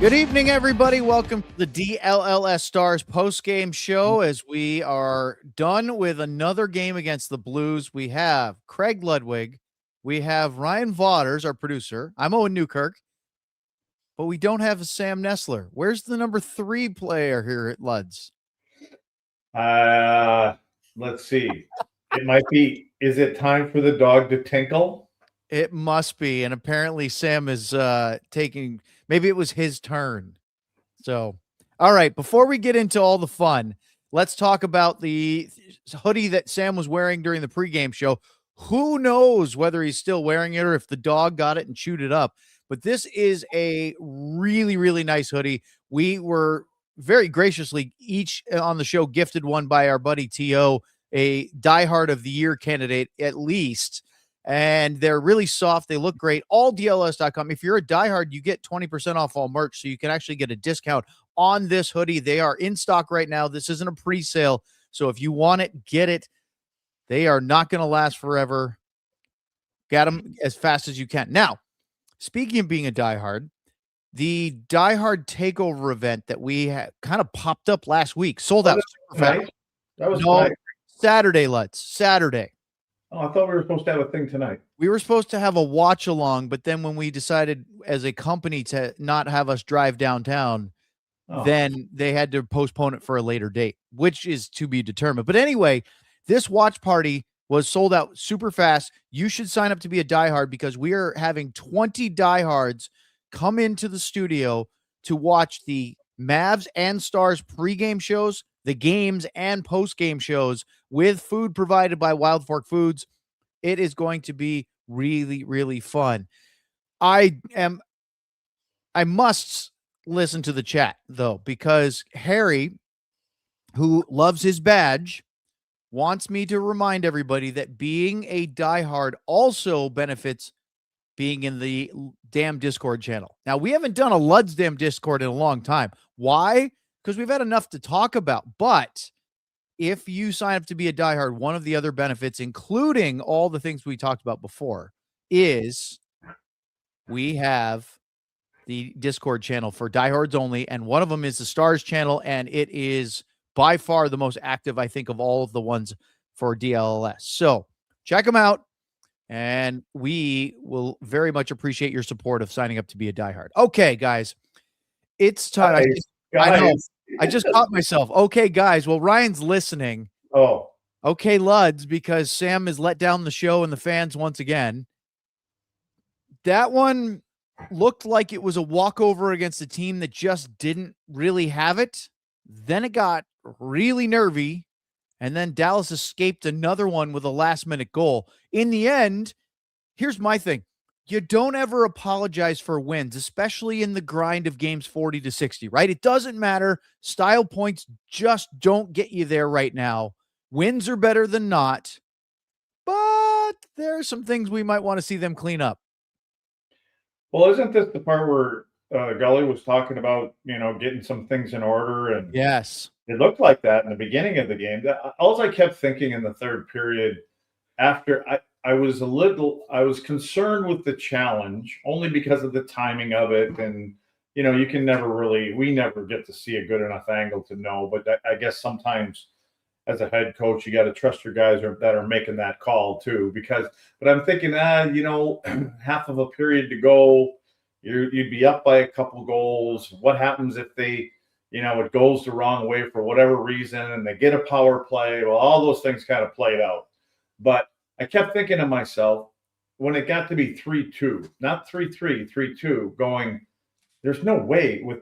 Good evening, everybody. Welcome to the DLLS Stars post-game show. As we are done with another game against the Blues, we have Craig Ludwig, we have Ryan Vaughters, our producer. I'm Owen Newkirk, but we don't have a Sam Nestler. Where's the number 3 player here at Luds? Let's see. It might be. Is it time for the dog to tinkle? It must be, and apparently Sam is taking. Maybe it was his turn. So, all right, before we get into all the fun, let's talk about the hoodie that Sam was wearing during the pregame show. Who knows whether he's still wearing it or if the dog got it and chewed it up. But this is a really, really nice hoodie. We were very graciously each on the show gifted one by our buddy T.O., a diehard of the year candidate at least. And they're really soft. They look great. AllDLS.com. If you're a diehard, you get 20% off all merch, so you can actually get a discount on this hoodie. They are in stock right now. This isn't a pre-sale, so if you want it, get it. They are not going to last forever. Get them as fast as you can. Now, speaking of being a diehard, the diehard takeover event that we had kind of popped up last week sold out super fast. That was tonight. Saturday, Lutz. Saturday. Oh, I thought we were supposed to have a thing tonight. We were supposed to have a watch along, but then when we decided as a company to not have us drive downtown, then they had to postpone it for a later date, which is to be determined. But anyway, this watch party was sold out super fast. You should sign up to be a diehard because we are having 20 diehards come into the studio to watch the Mavs and Stars pregame shows, the games and postgame shows with food provided by Wild Fork Foods. It is going to be really, really fun. I must listen to the chat though, because Harry, who loves his badge, wants me to remind everybody that being a diehard also benefits being in the damn Discord channel. Now, we haven't done a Luds damn Discord in a long time. Why? Because we've had enough to talk about. But if you sign up to be a diehard, one of the other benefits, including all the things we talked about before, is we have the Discord channel for diehards only, and one of them is the Stars channel, and it is by far the most active, I think, of all of the ones for DLLS. So check them out, and we will very much appreciate your support of signing up to be a diehard. Okay, guys, it's time. I know. I just caught myself. Okay, guys. Well, Ryan's listening. Oh. Okay, Luds, because Sam has let down the show and the fans once again. That one looked like it was a walkover against a team that just didn't really have it. Then it got really nervy, and then Dallas escaped another one with a last-minute goal. In the end, here's my thing. You don't ever apologize for wins, especially in the grind of games 40 to 60, right? It doesn't matter. Style points just don't get you there right now. Wins are better than not, but there are some things we might want to see them clean up. Well, isn't this the part where Gully was talking about, getting some things in order? And yes, it looked like that in the beginning of the game. All I kept thinking in the third period after I was concerned with the challenge only because of the timing of it. And, we never get to see a good enough angle to know, but I guess sometimes as a head coach, you got to trust your guys that are making that call too, but I'm thinking, half of a period to go, you'd be up by a couple goals. What happens if they, it goes the wrong way for whatever reason and they get a power play? Well, all those things kind of played out. But I kept thinking to myself, when it got to be 3-2, not 3-3, 3-2, going, there's no way with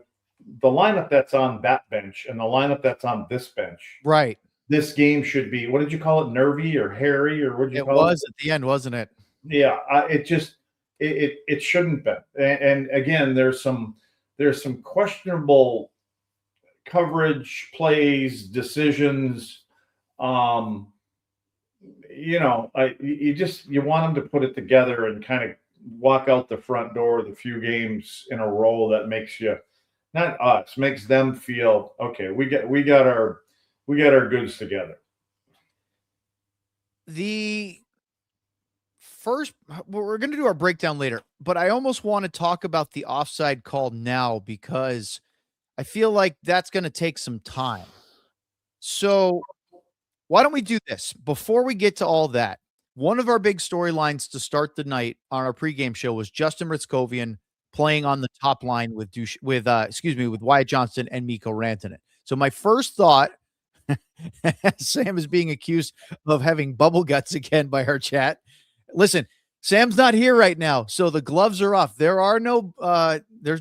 the lineup that's on that bench and the lineup that's on this bench. Right. This game should be, what did you call it? Nervy or hairy, or what did you call it? It was at the end, wasn't it? Yeah. It shouldn't be. And again, there's some questionable coverage, plays, decisions. You want them to put it together and kind of walk out the front door the few games in a row that makes them feel, okay, we got our goods together. The first, we're going to do our breakdown later, but I almost want to talk about the offside call now because I feel like that's going to take some time. So why don't we do this before we get to all that? One of our big storylines to start the night on our pregame show was Justin Ritskovian playing on the top line with with Wyatt Johnston and Mikko Rantanen. So my first thought, Sam is being accused of having bubble guts again by our chat. Listen, Sam's not here right now, so the gloves are off. There's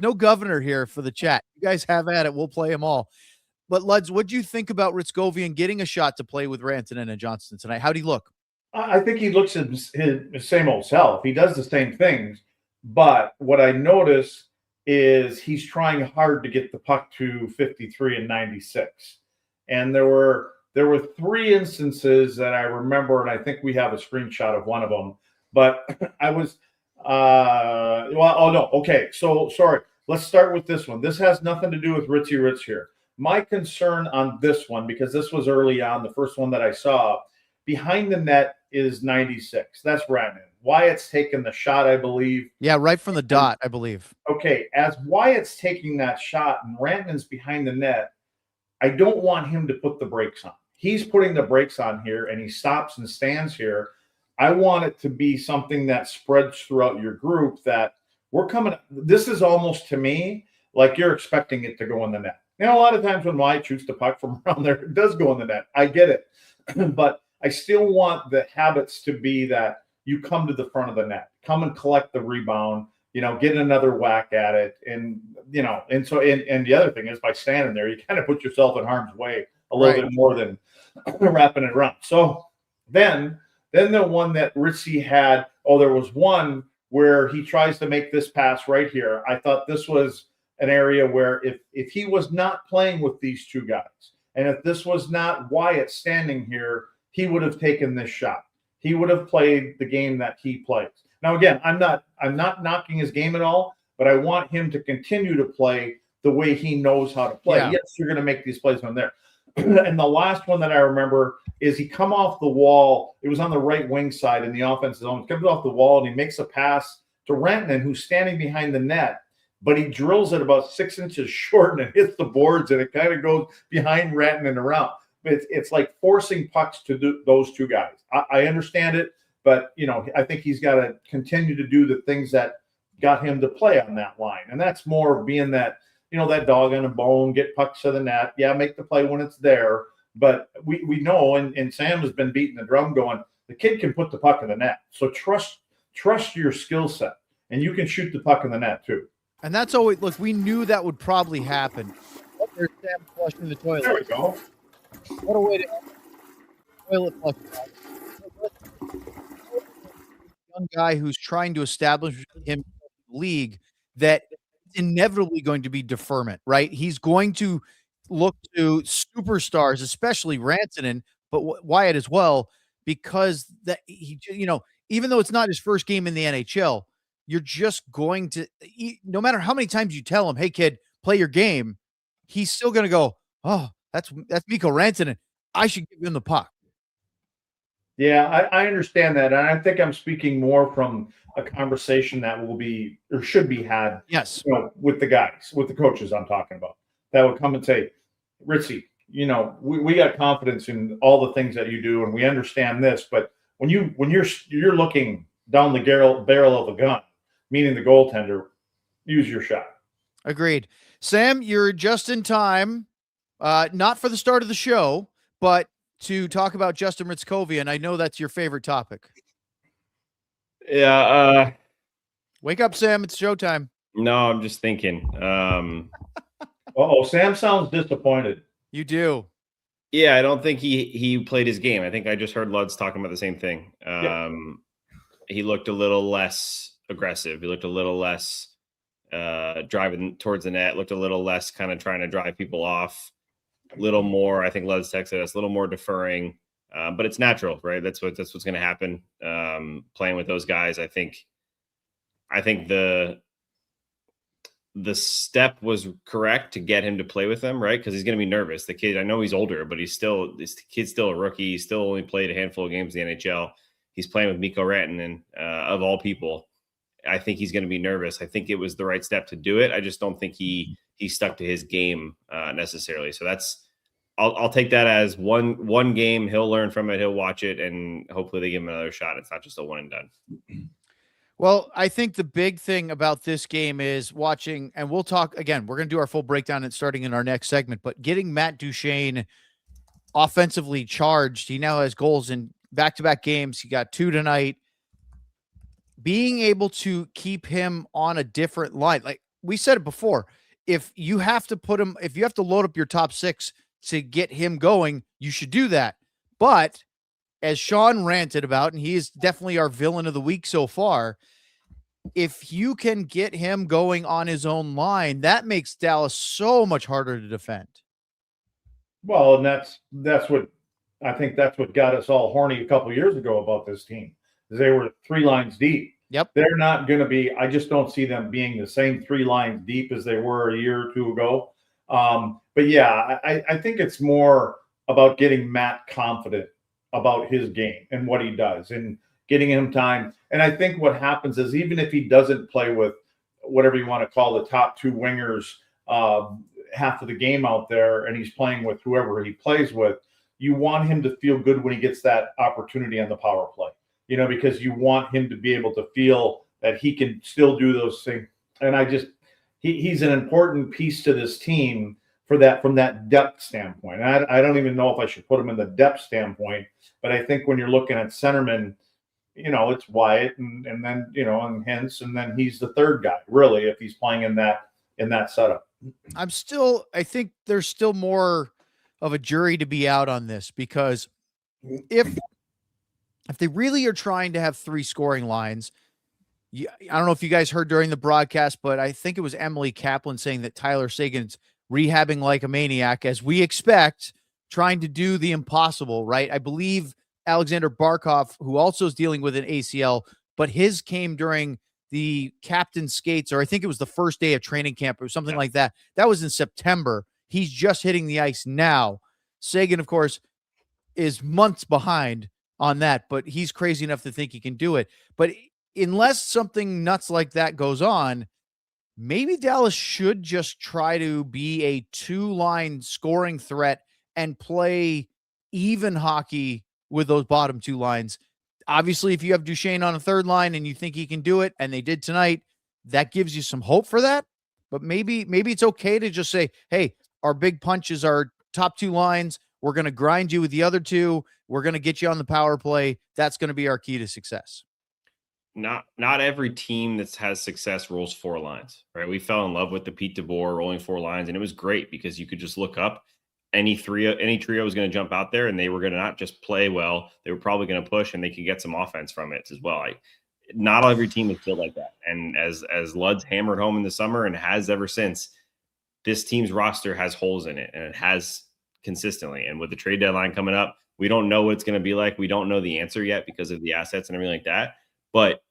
no governor here for the chat. You guys have at it. We'll play them all. But Luds, what do you think about Ritskovian getting a shot to play with Rantanen and Johnston tonight? How'd he look? I think he looks his same old self. He does the same things, but what I notice is he's trying hard to get the puck to 53 and 96. And there were 3 instances that I remember, and I think we have a screenshot of one of them. But I was, okay. So sorry. Let's start with this one. This has nothing to do with Ritzy Ritz here. My concern on this one, because this was early on, the first one that I saw, behind the net is 96. That's Rantanen. Wyatt's taking the shot, I believe. Yeah, right from the dot, I believe. Okay, as Wyatt's taking that shot and Rantanen's behind the net, I don't want him to put the brakes on. He's putting the brakes on here, and he stops and stands here. I want it to be something that spreads throughout your group, that we're coming. This is almost, to me, like you're expecting it to go in the net. You know, a lot of times when Wyatt shoots the puck from around there, it does go in the net. I get it. But I still want the habits to be that you come to the front of the net, come and collect the rebound, get another whack at it. And, and the other thing is, by standing there, you kind of put yourself in harm's way a little bit more than wrapping it around. So then the one that Ritzy had, there was one where he tries to make this pass right here. I thought this was an area where if he was not playing with these two guys, and if this was not Wyatt standing here, he would have taken this shot. He would have played the game that he plays. Now, again, I'm not knocking his game at all, but I want him to continue to play the way he knows how to play. Yeah. Yes, you're going to make these plays on there. And the last one that I remember is he come off the wall. It was on the right wing side in the offensive zone. He comes off the wall and he makes a pass to Rantanen, who's standing behind the net, but he drills it about 6 inches short and it hits the boards and it kind of goes behind Rantanen around. It's like forcing pucks to do those two guys. I understand it, but I think he's got to continue to do the things that got him to play on that line, and that's more of being that that dog on a bone, get pucks to the net. Yeah, make the play when it's there, but we know, and Sam has been beating the drum, going, the kid can put the puck in the net. So trust your skill set, and you can shoot the puck in the net too. And that's always, look, we knew that would probably happen. There's Sam flushing the toilet. There we go. What a way to toilet flush. Young guy who's trying to establish him in the league, that it's inevitably going to be deferment, right? He's going to look to superstars, especially Rantanen, but Wyatt as well, because that even though it's not his first game in the NHL, you're just going to, no matter how many times you tell him, hey kid, play your game, he's still going to go, oh, that's Mikko Rantanen, I should give him the puck. Yeah, I understand that. And I think I'm speaking more from a conversation that will be or should be had with the guys, with the coaches I'm talking about, that would come and say, Ritzy, we got confidence in all the things that you do, and we understand this, but when you're looking down the barrel of a gun, meaning the goaltender, use your shot. Agreed. Sam, you're just in time, not for the start of the show, but to talk about Justin Ritskovian. I know that's your favorite topic. Yeah. Wake up, Sam. It's showtime. No, I'm just thinking. Sam sounds disappointed. You do. Yeah, I don't think he played his game. I think I just heard Luds talking about the same thing. He looked a little less aggressive. He looked a little less driving towards the net, looked a little less kind of trying to drive people off. A little more, I think Luds texted us, a little more deferring, but it's natural, right? That's what's going to happen. Playing with those guys, I think the step was correct to get him to play with them, right? Because he's going to be nervous. The kid, I know he's older, but this kid's still a rookie. He's still only played a handful of games in the NHL. he's playing with Mikko Rantanen, of all people. I think he's going to be nervous. I think it was the right step to do it. I just don't think he stuck to his game necessarily. So I'll take that as one game. He'll learn from it. He'll watch it, and hopefully they give him another shot. It's not just a one and done. Well, I think the big thing about this game is watching, and we'll talk again. We're going to do our full breakdown and starting in our next segment, but getting Matt Duchene offensively charged. He now has goals in back-to-back games. He got 2 tonight. Being able to keep him on a different line. Like we said it before, if you have to load up your top 6 to get him going, you should do that. But as Sean ranted about, and he is definitely our villain of the week so far, if you can get him going on his own line, that makes Dallas so much harder to defend. Well, and that's what I think that's what got us all horny a couple years ago about this team. They were 3 lines deep. Yep. They're not going to be, I just don't see them being the same 3 lines deep as they were a year or 2 ago. But yeah, I think it's more about getting Matt confident about his game and what he does and getting him time. And I think what happens is even if he doesn't play with whatever you want to call the top 2 wingers half of the game out there, and he's playing with whoever he plays with, you want him to feel good when he gets that opportunity on the power play, because you want him to be able to feel that he can still do those things. And he's an important piece to this team from that depth standpoint. And I don't even know if I should put him in the depth standpoint, but I think when you're looking at centermen, it's Wyatt and then, and Hintz, and then he's the third guy, really, if he's playing in that setup. I think there's still more of a jury to be out on this, because if they really are trying to have 3 scoring lines, I don't know if you guys heard during the broadcast, but I think it was Emily Kaplan saying that Tyler Seguin's rehabbing like a maniac, as we expect, trying to do the impossible, right? I believe Alexander Barkov, who also is dealing with an ACL, but his came during the captain skates, or I think it was the first day of training camp or something like that. That was in September. He's just hitting the ice now. Seguin, of course, is months behind on that, but he's crazy enough to think he can do it. But unless something nuts like that goes on, maybe Dallas should just try to be a 2-line scoring threat and play even hockey with those bottom 2 lines. Obviously, if you have Duchene on a 3rd line and you think he can do it, and they did tonight, that gives you some hope for that. But maybe it's okay to just say, hey, our big punch is our top 2 lines. We're going to grind you with the other 2. We're going to get you on the power play. That's going to be our key to success. Not every team that has success rolls 4 lines, right? We fell in love with the Pete DeBoer rolling 4 lines, and it was great because you could just look up any trio was going to jump out there, and they were going to not just play well, they were probably going to push, and they could get some offense from it as well. Not every team is built like that. And as Lud's hammered home in the summer and has ever since, this team's roster has holes in it, and it has consistently. And with the trade deadline coming up, we don't know what it's going to be like. We don't know the answer yet because of the assets and everything like that. But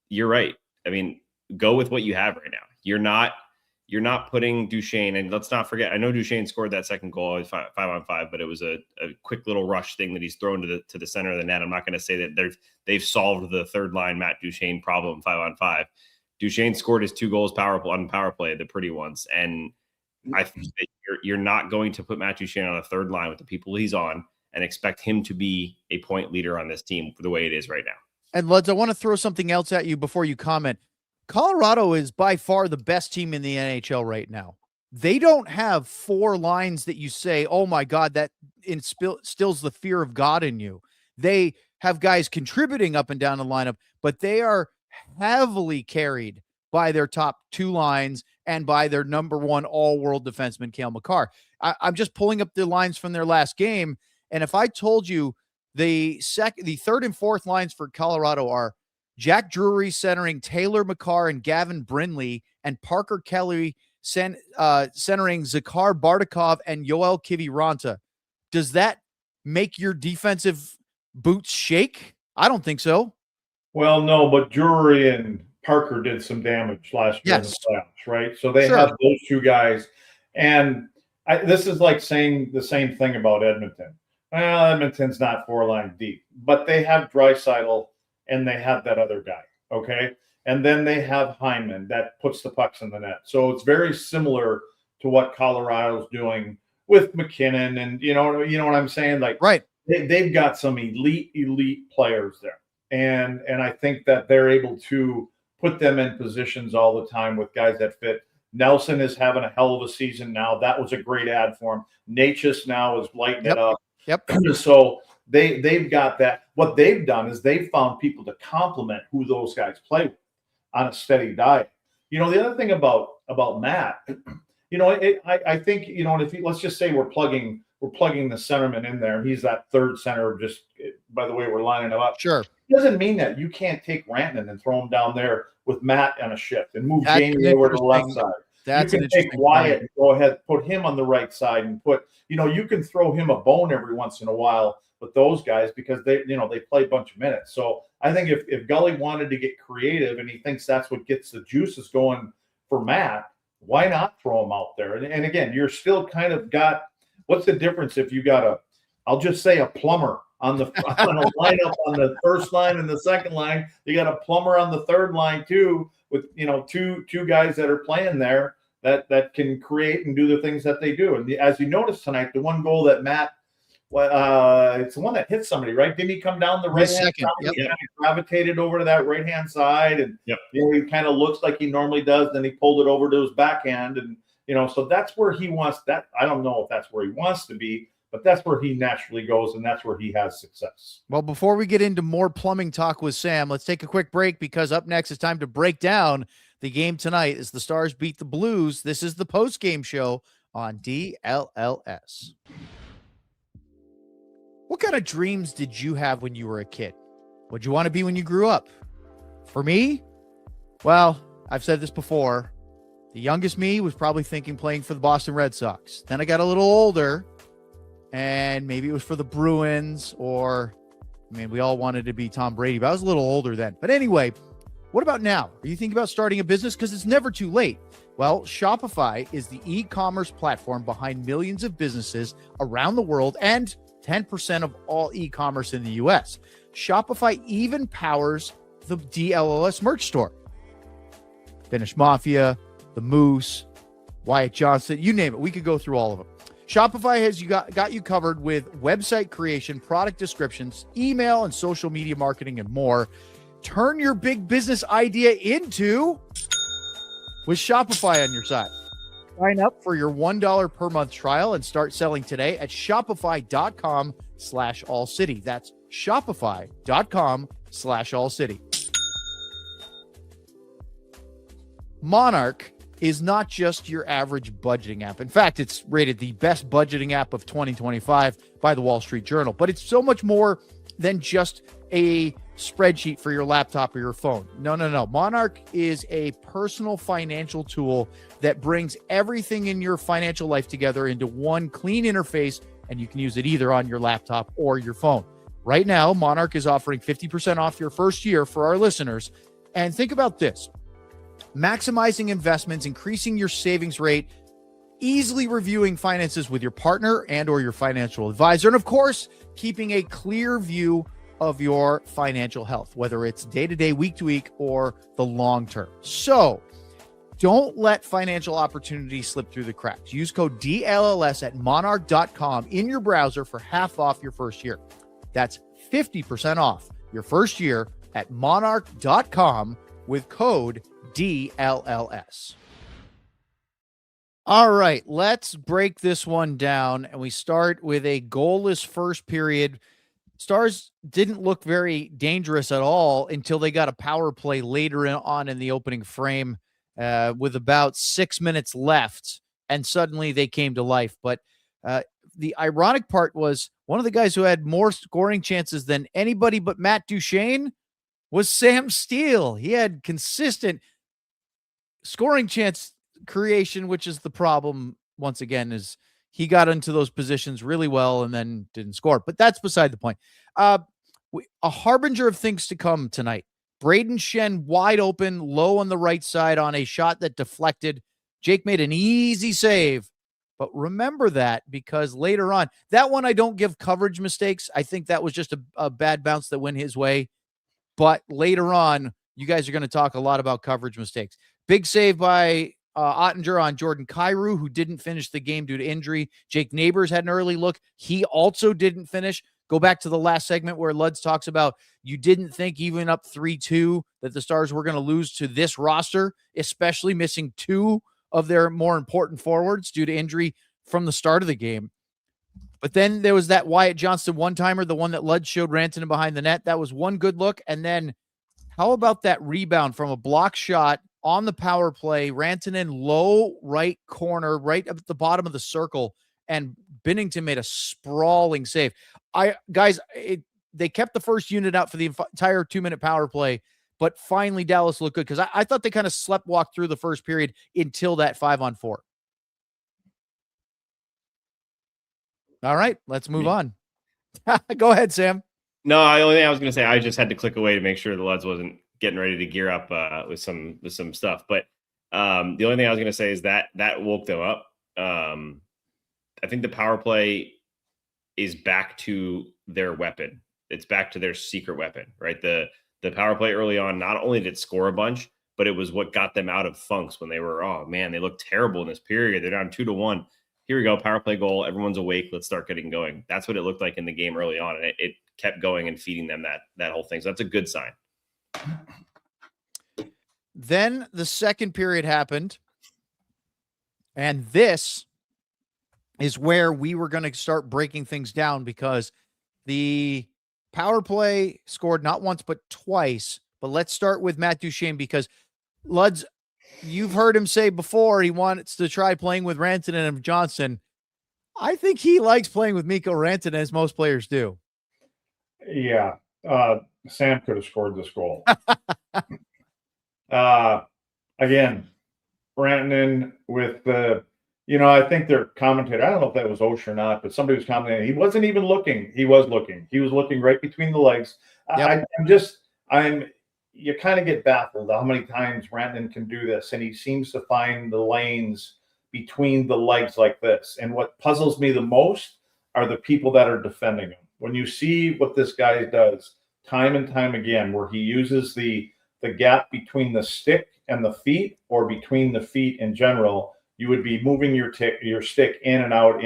you're right. I mean, go with what you have right now. You're not putting Duchene, and let's not forget, I know Duchene scored that second goal 5-on-5, but it was a quick little rush thing that he's thrown to the center of the net. I'm not going to say that they've solved the 3rd line Matt Duchene problem 5-on-5. Duchene scored his 2 goals on power play, the pretty ones. And I think that you're not going to put Matt Duchene on a 3rd line with the people he's on and expect him to be a point leader on this team for the way it is right now. And Luds, I want to throw something else at you before you comment. Colorado is by far the best team in the NHL right now. They don't have 4 lines that you say, oh my God, that instills the fear of God in you. They have guys contributing up and down the lineup, but they are heavily carried by their top 2 lines and by their number 1 all-world defenseman, Cale Makar. I'm just pulling up the lines from their last game, and if I told you the 3rd and 4th lines for Colorado are Jack Drury centering Taylor Makar and Gavin Brindley, and Parker Kelly centering Zakhar Bardakov and Yoel Kiviranta. Does that make your defensive boots shake? I don't think so. Well, no, but Drury and Parker did some damage last year in the playoffs, right? So they have those 2 guys. And this is like saying the same thing about Edmonton. Well, Edmonton's not 4-line deep, but they have Draisaitl and they have that other guy. Okay. And then they have Hyman that puts the pucks in the net. So it's very similar to what Colorado's doing with McKinnon. And you know what I'm saying? Like, right. They've got some elite players there. And I think that they're able to put them in positions all the time with guys that fit. Nelson is having a hell of a season now. That was a great ad for him. Natchez now is lighting it up. Yep. So they've got that. What they've done is they've found people to complement who those guys play with on a steady diet. The other thing about Matt, I think, let's just say we're plugging the centerman in there, and he's that third center just by the way we're lining him up. Sure. It doesn't mean that you can't take Rantanen and throw him down there with Matt on a shift and move Jamie over to the left side. That's you can take Wyatt and go ahead, put him on the right side, and you can throw him a bone every once in a while with those guys because they play a bunch of minutes. So I think if Gully wanted to get creative and he thinks that's what gets the juices going for Matt, why not throw him out there? And again, you're still kind of got, what's the difference if you got I'll just say a plumber on a lineup on the first line and the second line. You got a plumber on the third line too, with two guys that are playing there that can create and do the things that they do. And as you notice tonight, the one goal that Matt, it's the one that hit somebody, right? Didn't he come down the right hand side? Yep. He kind of gravitated over to that right hand side, and he kind of looks like he normally does. Then he pulled it over to his backhand, and so that's where he wants that. I don't know if that's where he wants to be, but that's where he naturally goes, and that's where he has success. Well, before we get into more plumbing talk with Sam, let's take a quick break because up next it's time to break down the game tonight as the Stars beat the Blues. This is the post-game show on DLLS. What kind of dreams did you have when you were a kid? What'd you want to be when you grew up? For me, well, I've said this before. The youngest me was probably thinking playing for the Boston Red Sox. Then I got a little older, and maybe it was for the Bruins or, we all wanted to be Tom Brady, but I was a little older then. But anyway, what about now? Are you thinking about starting a business? Because it's never too late. Well, Shopify is the e-commerce platform behind millions of businesses around the world and 10% of all e-commerce in the U.S. Shopify even powers the DLLS merch store. Finnish Mafia, the Moose, Wyatt Johnson, you name it. We could go through all of them. Shopify has got you covered with website creation, product descriptions, email and social media marketing, and more. Turn your big business idea into with Shopify on your side. Sign up for your $1 per month trial and start selling today at shopify.com/allcity. That's shopify.com/allcity. Monarch is not just your average budgeting app. In fact, it's rated the best budgeting app of 2025 by the Wall Street Journal. But it's so much more than just a spreadsheet for your laptop or your phone. No. Monarch is a personal financial tool that brings everything in your financial life together into one clean interface, and you can use it either on your laptop or your phone. Right now, Monarch is offering 50% off your first year for our listeners. And think about this. Maximizing investments, increasing your savings rate, easily reviewing finances with your partner and or your financial advisor, and of course, keeping a clear view of your financial health, whether it's day-to-day, week-to-week, or the long term. So don't let financial opportunities slip through the cracks. Use code DLLS at monarch.com in your browser for half off your first year. That's 50% off your first year at monarch.com with code DLLS. All right, let's break this one down, and we start with a goalless first period. Stars didn't look very dangerous at all until they got a power play later on in the opening frame with about 6 minutes left, and suddenly they came to life. But the ironic part was one of the guys who had more scoring chances than anybody but Matt Duchene was Sam Steele. He had consistent scoring chance creation, which is the problem once again, is he got into those positions really well and then didn't score. But that's beside the point. A harbinger of things to come tonight. Brayden Schenn wide open, low on the right side on a shot that deflected. Jake made an easy save But remember that, because later on, that one I don't give coverage mistakes. I think that was just a bad bounce that went his way. But later on, you guys are going to talk a lot about coverage mistakes. Big save by Ottinger on Jordan Kyrou, who didn't finish the game due to injury. Jake Neighbors had an early look. He also didn't finish. Go back to the last segment where Luds talks about you didn't think even up 3-2 that the Stars were going to lose to this roster, especially missing 2 of their more important forwards due to injury from the start of the game. But then there was that Wyatt Johnston one-timer, the one that Luds showed Rantanen behind the net. That was one good look. And then how about that rebound from a block shot on the power play? Rantanen low right corner, right at the bottom of the circle, and Binnington made a sprawling save. They kept the first unit out for the entire 2-minute power play, but finally Dallas looked good, because I thought they kind of sleptwalked through the first period until that 5-on-4. All right, let's move on. Go ahead, Sam. No, the only thing I was going to say, I just had to click away to make sure the Luds wasn't getting ready to gear up with some stuff. But the only thing I was going to say is that woke them up. I think the power play is back to their weapon. It's back to their secret weapon, right? The power play early on, not only did it score a bunch, but it was what got them out of funks when they were, oh man, they look terrible in this period. They're down 2-1. Here we go, power play goal. Everyone's awake. Let's start getting going. That's what it looked like in the game early on, and it kept going and feeding them that whole thing. So that's a good sign. Then the second period happened, and this is where we were going to start breaking things down, because the power play scored not once but twice. But let's start with Matt Duchene, because Luds, you've heard him say before he wants to try playing with Rantanen and Johnson. I think he likes playing with Mikko Rantanen, as most players do. Yeah. Sam could have scored this goal. Again, Rantanen with the, I think their commentator, I don't know if that was Osh or not, but somebody was commenting. He wasn't even looking. He was looking. He was looking right between the legs. Yep. You kind of get baffled how many times Rantanen can do this, and he seems to find the lanes between the legs like this. And what puzzles me the most are the people that are defending him. When you see what this guy does time and time again, where he uses the gap between the stick and the feet, or between the feet in general, you would be moving your stick in and out,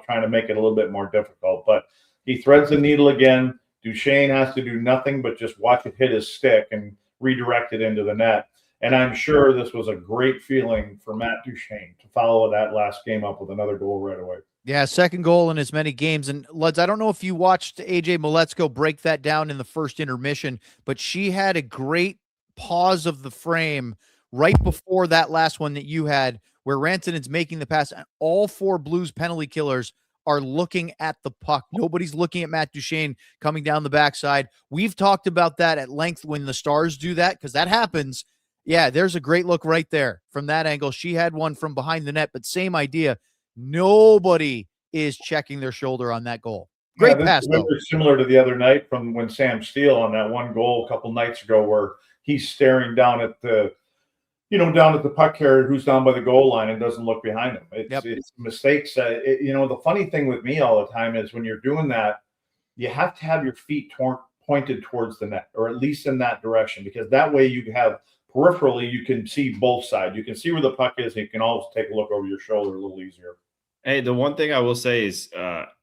trying to make it a little bit more difficult. But he threads the needle again. Duchene has to do nothing but just watch it hit his stick and redirect it into the net. And I'm sure this was a great feeling for Matt Duchene to follow that last game up with another goal right away. Yeah, second goal in as many games. And Luds, I don't know if you watched AJ Miletsko break that down in the first intermission, but she had a great pause of the frame right before that last one that you had, where Rantanen's making the pass, and all 4 Blues penalty killers are looking at the puck. Nobody's looking at Matt Duchene coming down the backside. We've talked about that at length when the Stars do that, because that happens. Yeah, there's a great look right there from that angle. She had one from behind the net, but same idea. Nobody is checking their shoulder on that goal. Great pass, though. Similar to the other night from when Sam Steele on that one goal a couple nights ago, where he's staring down at the puck carrier who's down by the goal line and doesn't look behind him. It's mistakes. The funny thing with me all the time is when you're doing that, you have to have your feet pointed towards the net, or at least in that direction, because that way you have peripherally, you can see both sides. You can see where the puck is, and you can always take a look over your shoulder a little easier. Hey, the one thing I will say is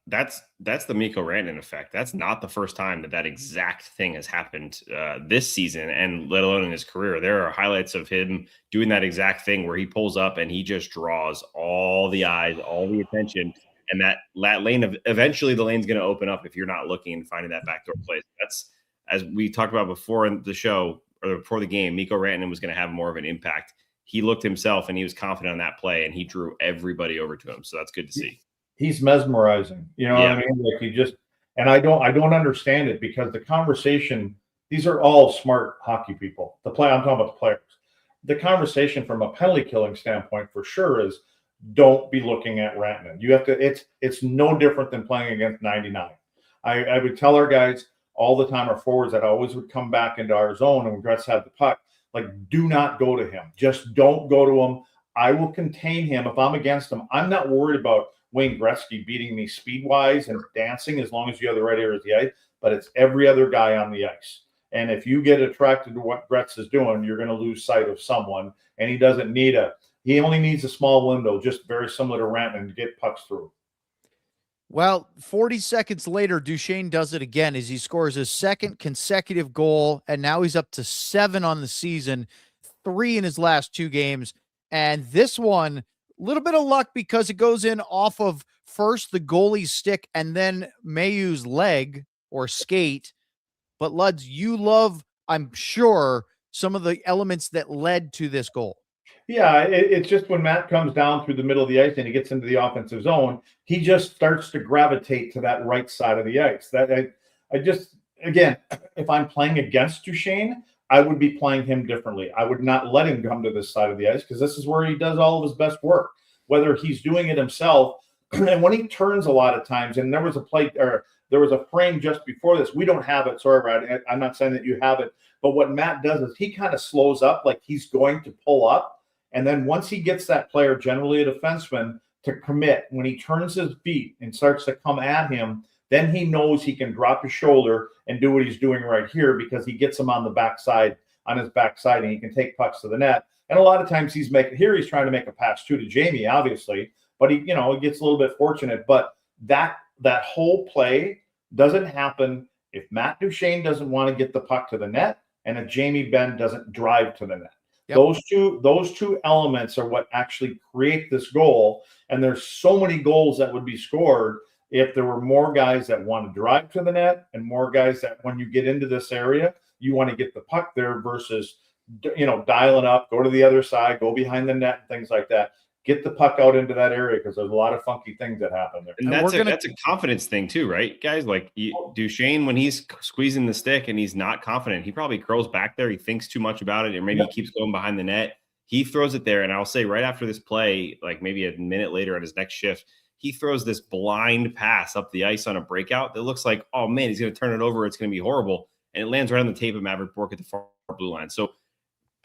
that's the Mikko Rantanen effect. That's not the first time that exact thing has happened this season, and let alone in his career. There are highlights of him doing that exact thing where he pulls up and he just draws all the eyes, all the attention, and that lane eventually the lane's going to open up if you're not looking and finding that backdoor place. That's, as we talked about before in the show or before the game, Mikko Rantanen was going to have more of an impact. He looked himself and he was confident on that play, and he drew everybody over to him. So that's good to see. He's mesmerizing. You know what I mean? Like he just, and I don't understand it, because the conversation, these are all smart hockey people. I'm talking about the players. The conversation from a penalty killing standpoint for sure is don't be looking at Rantanen. You have to, it's no different than playing against 99. I would tell our guys all the time, our forwards, that always would come back into our zone and when Gretz had the puck, like, do not go to him. Just don't go to him. I will contain him. If I'm against him, I'm not worried about Wayne Gretzky beating me speed-wise and dancing as long as you have the right area of the ice, but it's every other guy on the ice. And if you get attracted to what Gretz is doing, you're going to lose sight of someone, and he only needs a small window, just very similar to Rantanen, to get pucks through. Well, 40 seconds later, Duchene does it again as he scores his second consecutive goal, and now he's up to 7 on the season, 3 in his last 2 games. And this one, a little bit of luck because it goes in off of first the goalie's stick and then Mayu's leg or skate. But Luds, you love, I'm sure, some of the elements that led to this goal. Yeah, it's just when Matt comes down through the middle of the ice and he gets into the offensive zone, he just starts to gravitate to that right side of the ice. That I just, again, if I'm playing against Duchene, I would be playing him differently. I would not let him come to this side of the ice because this is where he does all of his best work, whether he's doing it himself. And when he turns a lot of times, and there was a play or there was a frame just before this. We don't have it. Sorry, Brad. I'm not saying that you have it. But what Matt does is he kind of slows up like he's going to pull up. And then once he gets that player, generally a defenseman, to commit, when he turns his feet and starts to come at him, then he knows he can drop his shoulder and do what he's doing right here because he gets him on the backside, on his backside, and he can take pucks to the net. And a lot of times he's trying to make a pass too to Jamie, obviously, but he gets a little bit fortunate. But that whole play doesn't happen if Matt Duchene doesn't want to get the puck to the net and if Jamie Benn doesn't drive to the net. Yep. Those two elements are what actually create this goal. And there's so many goals that would be scored if there were more guys that want to drive to the net and more guys that when you get into this area, you want to get the puck there versus, dialing up, go to the other side, go behind the net, and things like that. Get the puck out into that area because there's a lot of funky things that happen there. And that's a confidence thing too, right, guys? Like Duchene, when he's squeezing the stick and he's not confident, he probably curls back there. He thinks too much about it, or maybe he keeps going behind the net. He throws it there, and I'll say right after this play, like maybe a minute later on his next shift, he throws this blind pass up the ice on a breakout that looks like, oh man, he's going to turn it over. It's going to be horrible, and it lands right on the tape of Maverick Bourque at the far blue line. So,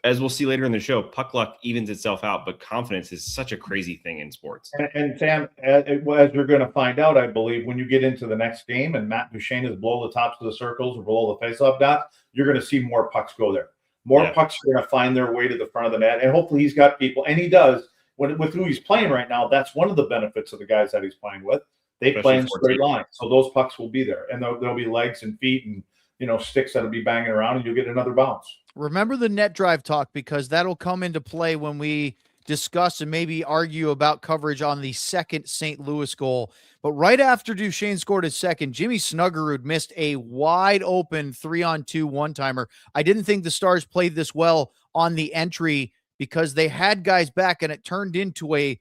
as we'll see later in the show, puck luck evens itself out, but confidence is such a crazy thing in sports. And Sam, as you're going to find out, I believe, when you get into the next game and Matt Duchene is below the tops of the circles or below the faceoff dots, you're going to see more pucks go there. More pucks are going to find their way to the front of the net, and hopefully he's got people, and he does. With who he's playing right now, that's one of the benefits of the guys that he's playing with. They play in straight lines, so those pucks will be there, and there'll be legs and feet and sticks that'll be banging around, and you'll get another bounce. Remember the net drive talk because that'll come into play when we discuss and maybe argue about coverage on the second St. Louis goal. But right after Duchene scored his second, Jimmy Snuggerud missed a wide open 3-on-2 one-timer. I didn't think the Stars played this well on the entry because they had guys back and it turned into a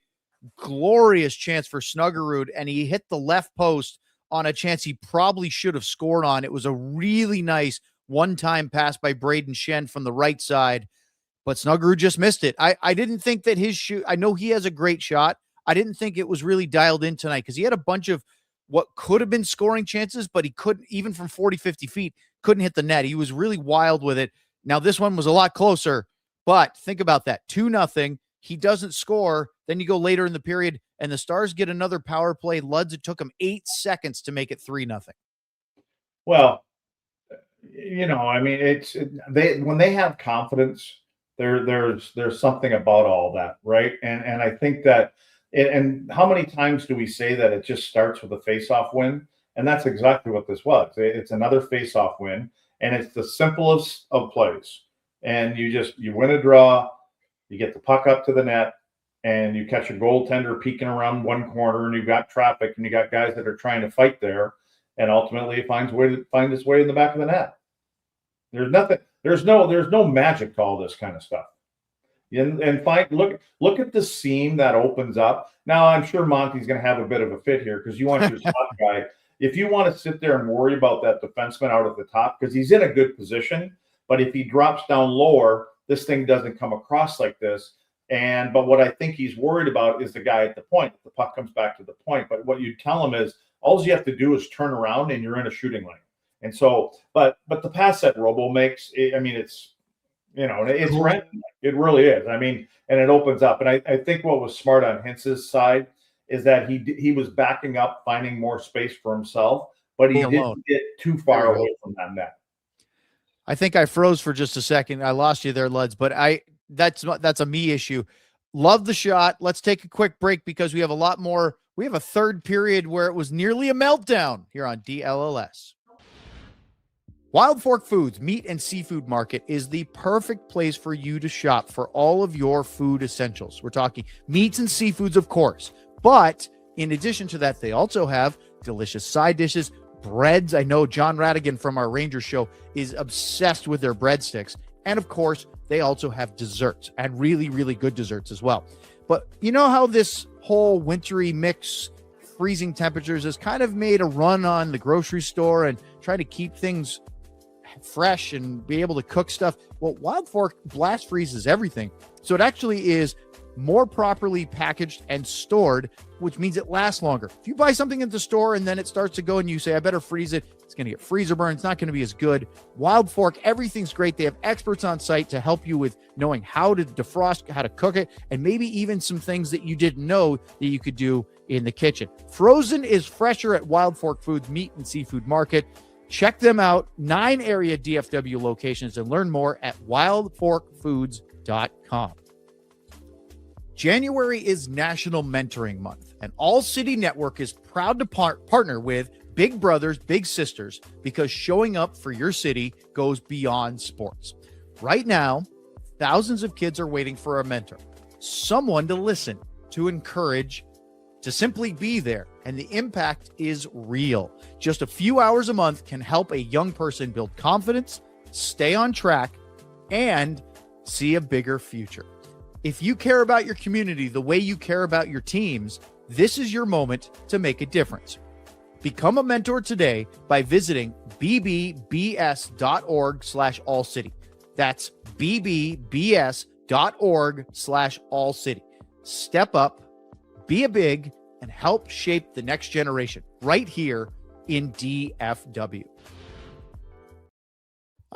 glorious chance for Snuggerud, and he hit the left post on a chance he probably should have scored on. It was a really nice one-time pass by Brayden Schenn from the right side, but Snuggerud just missed it. I didn't think that his shoot, I know he has a great shot. I didn't think it was really dialed in tonight because he had a bunch of what could have been scoring chances, but he couldn't, even from 40, 50 feet, couldn't hit the net. He was really wild with it. Now, this one was a lot closer, but think about that. 2-0. He doesn't score. Then you go later in the period, and the Stars get another power play. Luds, it took him 8 seconds to make it 3-0. Well, I mean, when they have confidence, there's something about all that, right? And I think that, and how many times do we say that it just starts with a face-off win? And that's exactly what this was. It's another face-off win, and it's the simplest of plays. And you win a draw, you get the puck up to the net, and you catch a goaltender peeking around one corner, and you've got traffic, and you got guys that are trying to fight there. And ultimately it finds its way in the back of the net. There's no magic to all this kind of stuff. And look at the seam that opens up. Now I'm sure Monty's going to have a bit of a fit here because you want your slot guy. If you want to sit there and worry about that defenseman out at the top, because he's in a good position, but if he drops down lower, this thing doesn't come across like this. But what I think he's worried about is the guy at the point. The puck comes back to the point. But what you tell him is, all you have to do is turn around and you're in a shooting lane. And so, but the pass that Robo makes, I mean, You know, and it's random. It really is. I mean, and it opens up. And I think what was smart on Hintz's side is that he was backing up, finding more space for himself, but he didn't get too far away from that net. I think I froze for just a second. I lost you there, Luds, but that's a me issue. Love the shot. Let's take a quick break because we have a lot more. We have a third period where it was nearly a meltdown here on DLLS. Wild Fork Foods Meat and Seafood Market is the perfect place for you to shop for all of your food essentials. We're talking meats and seafoods, of course, but in addition to that, they also have delicious side dishes, breads. I know John Radigan from our Rangers show is obsessed with their breadsticks. And of course, they also have desserts, and really, really good desserts as well. But you know how this whole wintry mix, freezing temperatures has kind of made a run on the grocery store and try to keep things fresh and be able to cook stuff. Well, Wild Fork blast freezes everything. So it actually is more properly packaged and stored, which means it lasts longer. If you buy something at the store and then it starts to go and you say, I better freeze it, it's going to get freezer burn. It's not going to be as good. Wild Fork, everything's great. They have experts on site to help you with knowing how to defrost, how to cook it, and maybe even some things that you didn't know that you could do in the kitchen. Frozen is fresher at Wild Fork Foods Meat and Seafood Market. Check them out, 9 area DFW locations, and learn more at wildforkfoods.com. January is National Mentoring Month, and All City Network is proud to partner with Big Brothers Big Sisters because showing up for your city goes beyond sports. Right now, thousands of kids are waiting for a mentor, someone to listen, to encourage, to simply be there, and the impact is real. Just a few hours a month can help a young person build confidence, stay on track, and see a bigger future. If you care about your community the way you care about your teams, this is your moment to make a difference. Become a mentor today by visiting bbbs.org/allcity. That's bbbs.org/allcity. Step up, be a big, and help shape the next generation right here in DFW.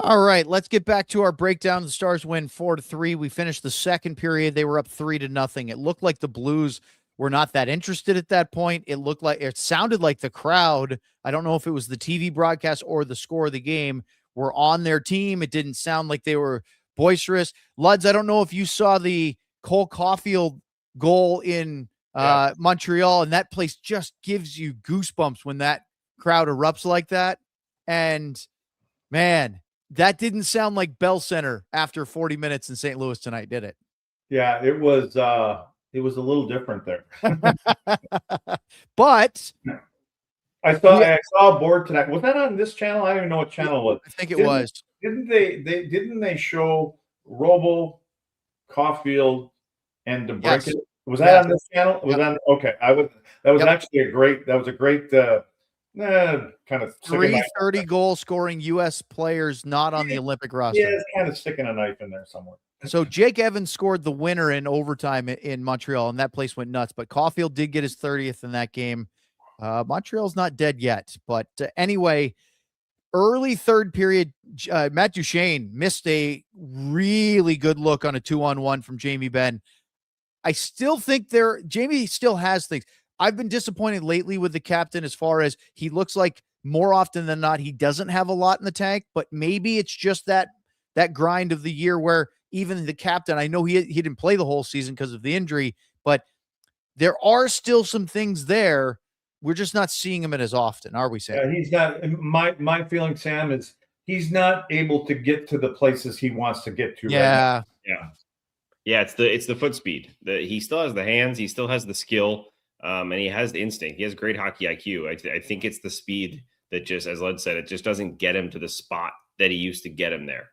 All right, let's get back to our breakdown. The Stars win 4-3. We finished the second period. They were up 3-0. It looked like the Blues were not that interested at that point. It sounded like the crowd, I don't know if it was the TV broadcast or the score of the game, were on their team. It didn't sound like they were boisterous. Luds, I don't know if you saw the Cole Caulfield goal in Montreal, and that place just gives you goosebumps when that crowd erupts like that. And man, that didn't sound like Bell Center after 40 minutes in St. Louis tonight, did it? Yeah, it was a little different there. But I saw a board tonight. Was that on this channel? I don't even know what channel it was. I think it was. Didn't they show Robo, Caulfield, and DeBrincat? Yes. Was that on this channel? Was that okay? That was actually a great kind of 330 goal scoring U.S. players not on the Olympic roster. Yeah, it's kind of sticking a knife in there somewhere. So Jake Evans scored the winner in overtime in Montreal, and that place went nuts. But Caulfield did get his 30th in that game. Montreal's not dead yet. But anyway, early third period, Matt Duchene missed a really good look on a 2-on-1 from Jamie Benn. I still think Jamie still has things. I've been disappointed lately with the captain as far as he looks like more often than not he doesn't have a lot in the tank, but maybe it's just that grind of the year where even the captain, I know he didn't play the whole season because of the injury, but there are still some things there. We're just not seeing him as often, are we, Sam? Yeah, he's not. My feeling, Sam, is he's not able to get to the places he wants to get to. Yeah. Right now. Yeah. It's the foot speed. He still has the hands. He still has the skill. And he has the instinct. He has great hockey IQ. I think it's the speed that just, as Lud said, it just doesn't get him to the spot that he used to get him there.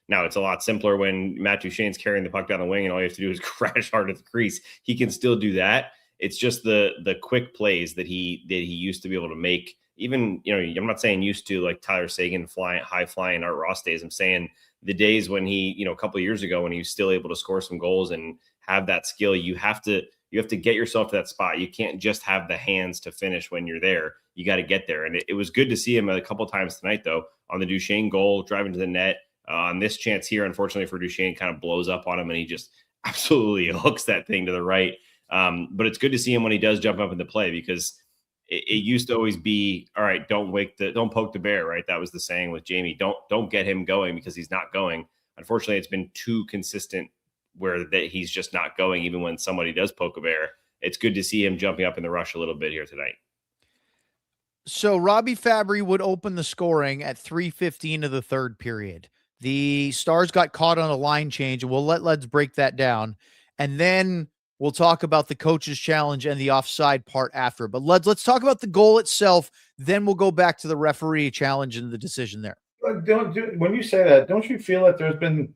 Now it's a lot simpler when Matt Duchene's carrying the puck down the wing and all you have to do is crash hard at the crease. He can still do that. It's just the quick plays that he used to be able to make. Even, I'm not saying used to like Tyler Seguin high flying Art Ross days. I'm saying the days when he, a couple of years ago when he was still able to score some goals and have that skill. You have to get yourself to that spot. You can't just have the hands to finish when you're there. You got to get there. And it was good to see him a couple of times tonight, though, on the Duchene goal, driving to the net. On this chance here, unfortunately for Duchene, kind of blows up on him and he just absolutely hooks that thing to the right. But it's good to see him when he does jump up into play, because it used to always be, all right, don't poke the bear, right? That was the saying with Jamie. Don't get him going because he's not going. Unfortunately, it's been too consistent where that he's just not going, even when somebody does poke a bear. It's good to see him jumping up in the rush a little bit here tonight. So Robby Fabbri would open the scoring at 3:15 of the third period. The Stars got caught on a line change, and let's break that down. And then we'll talk about the coach's challenge and the offside part after. But let's talk about the goal itself. Then we'll go back to the referee challenge and the decision there. When you say that, don't you feel that there's been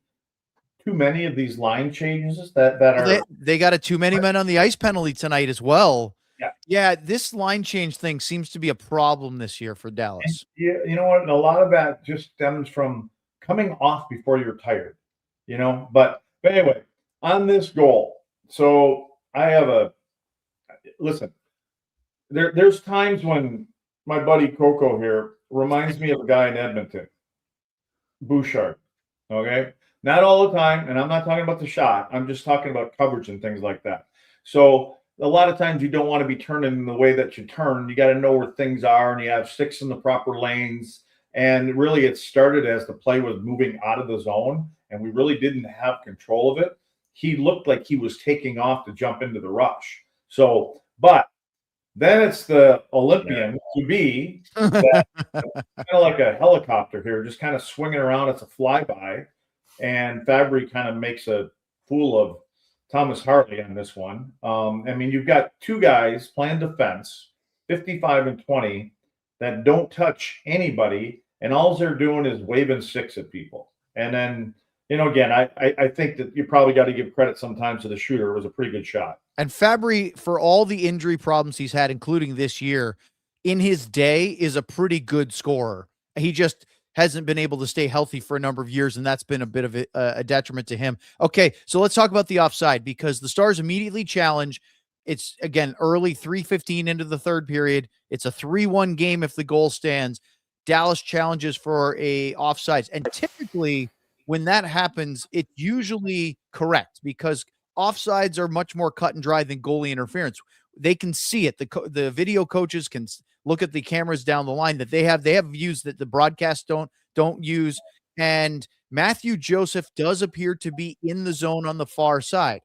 too many of these line changes that are they got a too many men on the ice penalty tonight as well. Yeah. This line change thing seems to be a problem this year for Dallas. Yeah, you know what? And a lot of that just stems from coming off before you're tired, But anyway, on this goal, so listen, there's times when my buddy Coco here reminds me of a guy in Edmonton, Bouchard, okay? Not all the time, and I'm not talking about the shot. I'm just talking about coverage and things like that. So a lot of times you don't want to be turning in the way that you turn. You got to know where things are, and you have sticks in the proper lanes. And really, it started as the play was moving out of the zone, and we really didn't have control of it. He looked like he was taking off to jump into the rush. So, but then it's the Olympian to be that, kind of like a helicopter here, just kind of swinging around. It's a flyby, and Fabbri kind of makes a fool of Thomas Harley on this one. I mean, you've got two guys playing defense, 55 and 20, that don't touch anybody, and all they're doing is waving sticks at people. And then, again, I think that you probably got to give credit sometimes to the shooter. It was a pretty good shot. And Fabbri, for all the injury problems he's had, including this year, in his day is a pretty good scorer. He just hasn't been able to stay healthy for a number of years, and that's been a bit of a detriment to him. Okay, so let's talk about the offside, because the Stars immediately challenge. It's, again, early, 3:15 into the third period. It's a 3-1 game if the goal stands. Dallas challenges for a offsides. And typically when that happens, it's usually correct, because offsides are much more cut and dry than goalie interference. They can see it. The video coaches can look at the cameras down the line that they have views that the broadcast don't use. And Matthew Joseph does appear to be in the zone on the far side.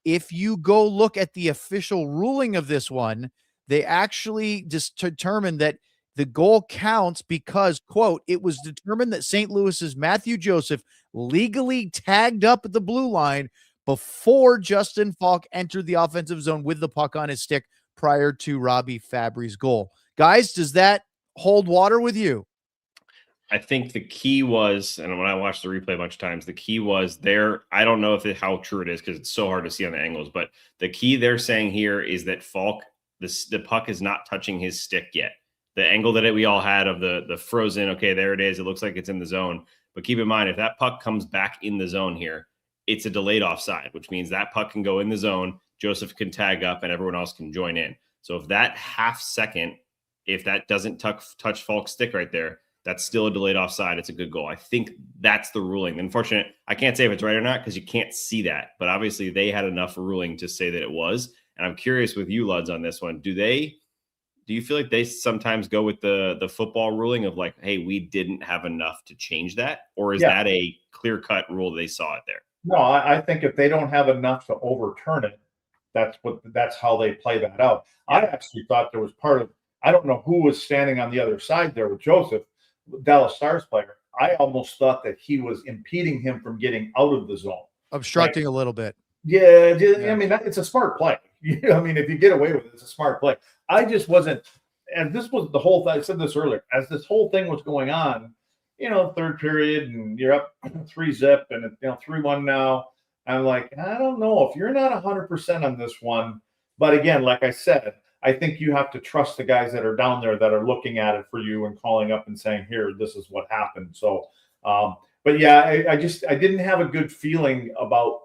If you go look at the official ruling of this one, they actually just determined that the goal counts because, quote, it was determined that St. Louis's Matthew Joseph legally tagged up at the blue line before Justin Falk entered the offensive zone with the puck on his stick prior to Robby Fabbri's goal. Guys, does that hold water with you? I think the key was, and when I watched the replay a bunch of times, the key was there. I don't know how true it is because it's so hard to see on the angles, but the key they're saying here is that Falk, the puck is not touching his stick yet. The angle that we all had of the frozen, okay, there it is. It looks like it's in the zone. But keep in mind, if that puck comes back in the zone here, it's a delayed offside, which means that puck can go in the zone. Joseph can tag up and everyone else can join in. So if that half second, if that doesn't touch Falk's stick right there, that's still a delayed offside. It's a good goal. I think that's the ruling. Unfortunately, I can't say if it's right or not because you can't see that. But obviously, they had enough ruling to say that it was. And I'm curious with you, Luds, on this one. Do you feel like they sometimes go with the football ruling of like, hey, we didn't have enough to change that? Or is that a clear-cut rule they saw it there? No, I think if they don't have enough to overturn it, that's how they play that out. Yeah. I actually thought there was part of, I don't know who was standing on the other side there with Joseph, Dallas Stars player. I almost thought that he was impeding him from getting out of the zone. Obstructing a little bit. Yeah. I mean, it's a smart play. I mean, if you get away with it, it's a smart play. I just wasn't, and this was the whole thing. I said this earlier, as this whole thing was going on, third period, and you're up 3-0, and 3-1 now. I'm like, I don't know if you're not 100% on this one. But again, like I said, I think you have to trust the guys that are down there that are looking at it for you and calling up and saying, here, this is what happened. So, but yeah, I didn't have a good feeling about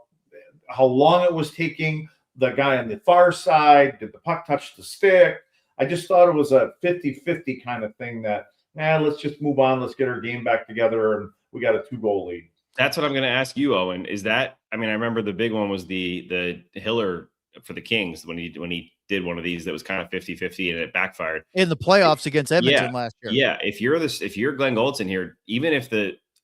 how long it was taking. The guy on the far side, did the puck touch the stick? I just thought it was a 50-50 kind of thing that, let's just move on. Let's get our game back together. And we got a 2-goal lead. That's what I'm going to ask you, Owen. Is that, I mean, I remember the big one was the Hiller for the Kings when he did one of these that was kind of 50-50 and it backfired in the playoffs against Edmonton last year. Yeah. If you're Glenn Gulletson here, even if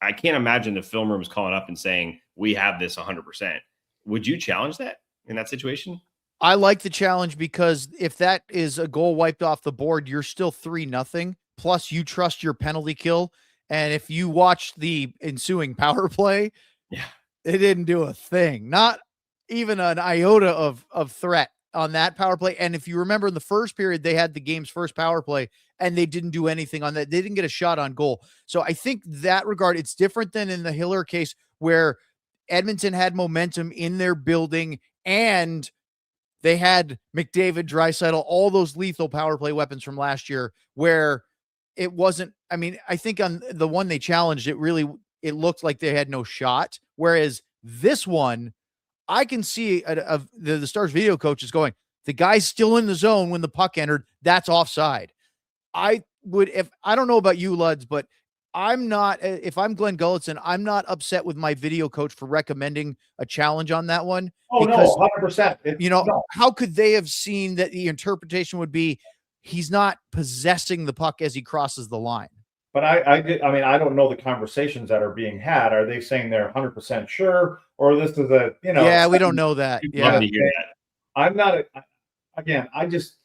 I can't imagine the film room's calling up and saying, we have this 100%. Would you challenge that in that situation? I like the challenge because if that is a goal wiped off the board, you're still 3-0. Plus you trust your penalty kill. And if you watch the ensuing power play, it didn't do a thing, not even an iota of threat on that power play. And if you remember in the first period, they had the game's first power play and they didn't do anything on that. They didn't get a shot on goal. So I think that regard, it's different than in the Hiller case where Edmonton had momentum in their building and they had McDavid, Draisaitl, all those lethal power play weapons from last year where it wasn't, I mean, I think on the one they challenged, it looked like they had no shot. Whereas this one, I can see the Stars video coach is going, the guy's still in the zone when the puck entered. That's offside. I don't know about you, Luds, but if I'm Glenn Gulletson, I'm not upset with my video coach for recommending a challenge on that one. Oh, because, no, 100%. How could they have seen that the interpretation would be he's not possessing the puck as he crosses the line? But I don't know the conversations that are being had. Are they saying they're 100% sure, or this is Yeah, we don't know that. Yeah, I'm not. I just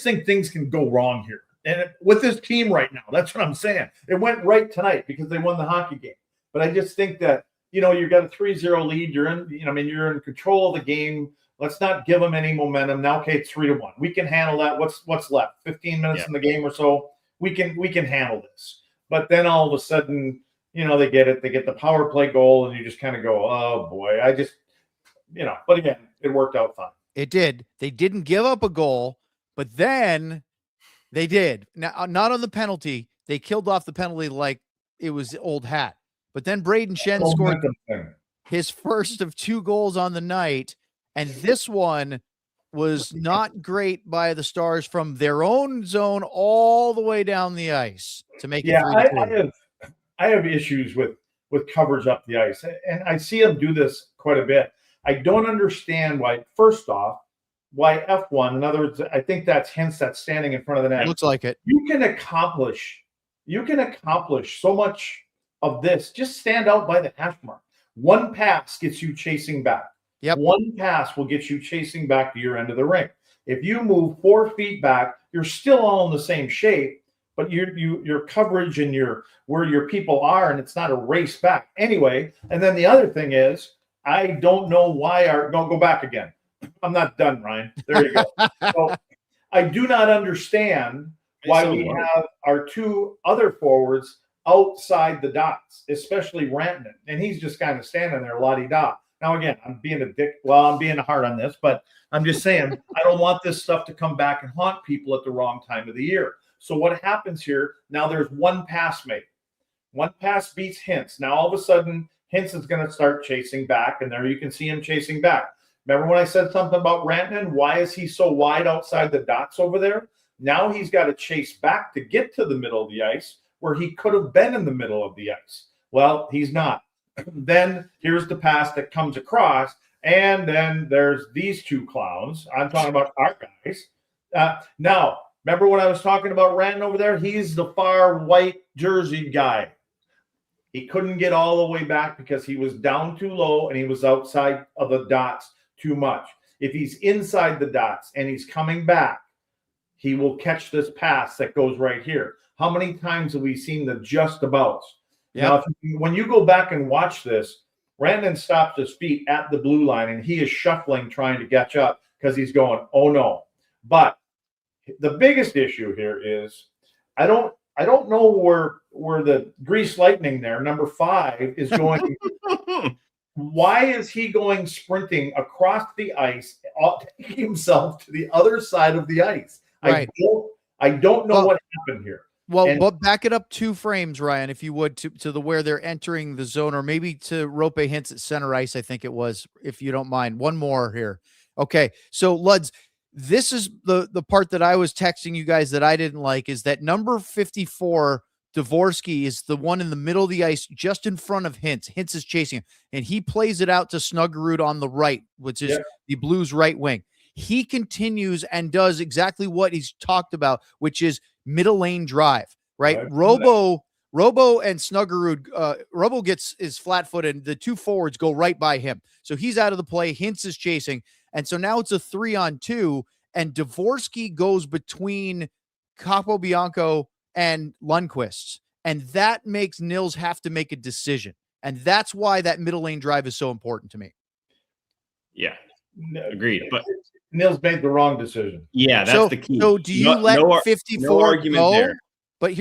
think things can go wrong here, and with this team right now, that's what I'm saying. It went right tonight because they won the hockey game. But I just think that you've got a 3-0 lead. You're in control of the game. Let's not give them any momentum. Now, okay, it's 3-1. We can handle that. What's left? 15 minutes in the game or so. We can handle this. But then all of a sudden, they get it. They get the power play goal, and you just kind of go, oh boy. But again, it worked out fine. It did. They didn't give up a goal, but then they did. Now, not on the penalty. They killed off the penalty like it was old hat. But then Brayden Schenn scored his first of 2 goals on the night. And this one was not great by the Stars from their own zone all the way down the ice to make it 3-2. I have issues with coverage up the ice, and I see them do this quite a bit. I don't understand why. First off, why F1? In other words, I think that's Hintz that's standing in front of the net. Looks like it. You can accomplish so much of this. Just stand out by the hash mark. One pass gets you chasing back. Yep. One pass will get you chasing back to your end of the ring. If you move 4 feet back, you're still all in the same shape, but your coverage and where your people are, and it's not a race back anyway. And then the other thing is, I don't know why go back again. I'm not done, Ryan. There you go. So I do not understand why we have our 2 other forwards outside the dots, especially Rantanen, and he's just kind of standing there la-di-da. Now, again, I'm being a dick. Well, I'm being hard on this, but I'm just saying I don't want this stuff to come back and haunt people at the wrong time of the year. So what happens here, now there's one pass made. One pass beats Hintz. Now, all of a sudden, Hintz is going to start chasing back, and there you can see him chasing back. Remember when I said something about Rantanen? Why is he so wide outside the dots over there? Now he's got to chase back to get to the middle of the ice where he could have been in the middle of the ice. Well, he's not. Then here's the pass that comes across, and then there's these 2 clowns. I'm talking about our guys. Now, remember when I was talking about Rantanen over there? He's the far white jersey guy. He couldn't get all the way back because he was down too low and he was outside of the dots too much. If he's inside the dots and he's coming back, he will catch this pass that goes right here. How many times have we seen the just abouts? Yep. Now, when you go back and watch this, Rantanen stops his feet at the blue line, and he is shuffling, trying to catch up because he's going, oh, no. But the biggest issue here is I don't know where the grease lightning there, number 5, is going. Why is he going sprinting across the ice, taking himself to the other side of the ice? Right. I don't know what happened here. Well, but back it up 2 frames, Ryan, if you would, to the where they're entering the zone, or maybe to Roope Hintz at center ice, I think it was, if you don't mind. One more here. Okay, so Luds, this is the part that I was texting you guys that I didn't like, is that number 54 Dvorsky is the one in the middle of the ice, just in front of Hintz. Hintz is chasing him, and he plays it out to Snuggerud on the right, which is the Blues' right wing. He continues and does exactly what he's talked about, which is middle lane drive, right? Robo and Snuggerud, Robo is flat-footed. The two forwards go right by him. So he's out of the play. Hintz is chasing. And so now it's a 3-on-2, and Dvorsky goes between Capobianco and Lundqvist. And that makes Nils have to make a decision. And that's why that middle lane drive is so important to me. Yeah, agreed. But Nils made the wrong decision. Yeah, that's the key. So do you let 54 go? There. But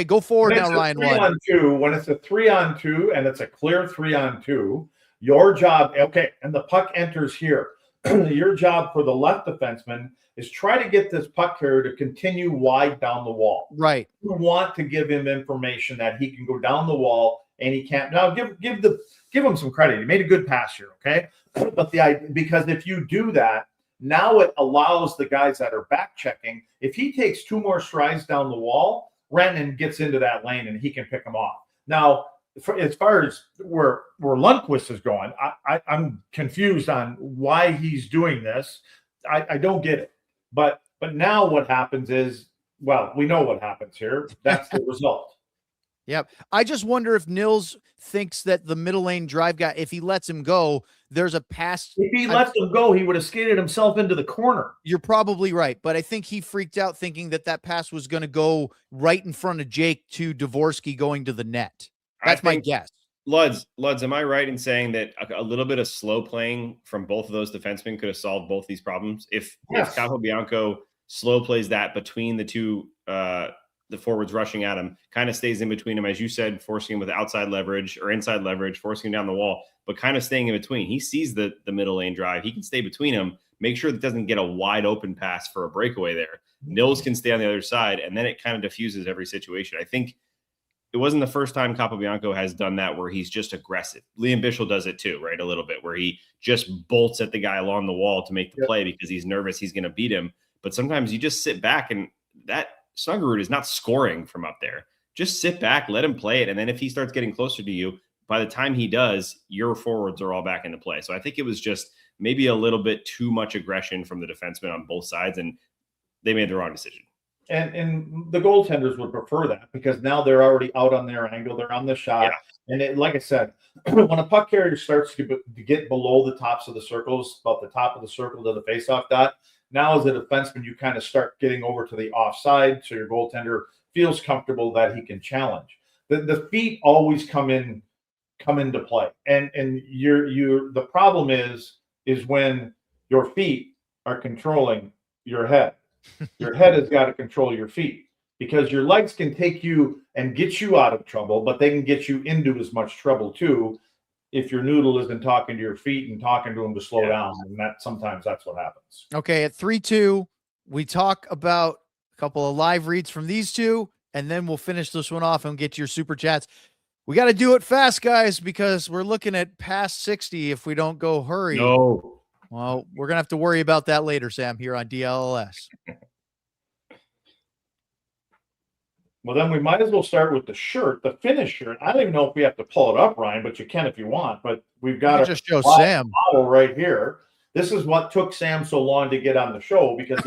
go forward now, Ryan. When it's a 3-on-2 and it's a clear 3-on-2, your job, and the puck enters here. Your job for the left defenseman is try to get this puck carrier to continue wide down the wall. Right. You want to give him information that he can go down the wall and he can't. Now give him some credit. He made a good pass here, okay? But because if you do that, now it allows the guys that are back checking. If he takes 2 more strides down the wall, Renton gets into that lane and he can pick him off. Now, as far as where Lundqvist is going, I'm confused on why he's doing this. I don't get it. But now what happens is, well, we know what happens here. That's the result. Yep. I just wonder if Nils thinks that the middle lane drive guy, if he lets him go, there's a pass. If he lets him go, he would have skated himself into the corner. You're probably right. But I think he freaked out thinking that pass was going to go right in front of Jake to Dvorsky going to the net. That's my guess. Luds, am I right in saying that a little bit of slow playing from both of those defensemen could have solved both these problems? If Capobianco slow plays that between the two, the forwards rushing at him, kind of stays in between him, as you said, forcing him with outside leverage or inside leverage, forcing him down the wall, but kind of staying in between. He sees the middle lane drive. He can stay between them, make sure that doesn't get a wide open pass for a breakaway there. Nils can stay on the other side, and then it kind of diffuses every situation. I think it wasn't the first time Capobianco has done that where he's just aggressive. Liam Bichsel does it too, right? A little bit, where he just bolts at the guy along the wall to make the play because he's nervous he's going to beat him. But sometimes you just sit back, and that Snuggerud is not scoring from up there. Just sit back, let him play it. And then if he starts getting closer to you, by the time he does, your forwards are all back into play. So I think it was just maybe a little bit too much aggression from the defensemen on both sides, and they made the wrong decision. And the goaltenders would prefer that because now they're already out on their angle. They're on the shot. Yeah. And like I said, when a puck carrier starts to get below the tops of the circles, about the top of the circle to the faceoff dot, now as a defenseman, you kind of start getting over to the offside. So your goaltender feels comfortable that he can challenge. The feet always come into play. And the problem is when your feet are controlling your head. Your head has got to control your feet because your legs can take you and get you out of trouble, but they can get you into as much trouble too if your noodle isn't talking to your feet and talking to them to slow down. And sometimes that's what happens. Okay, at 3-2, we talk about a couple of live reads from these two, and then we'll finish this one off and get to your super chats. We got to do it fast, guys, because we're looking at past 60 if we don't go hurry. No. Well, we're going to have to worry about that later, Sam, here on DLLS. Well, then we might as well start with the shirt, the finished shirt. I don't even know if we have to pull it up, Ryan, but you can if you want. But we've got just show Sam model right here. This is what took Sam so long to get on the show because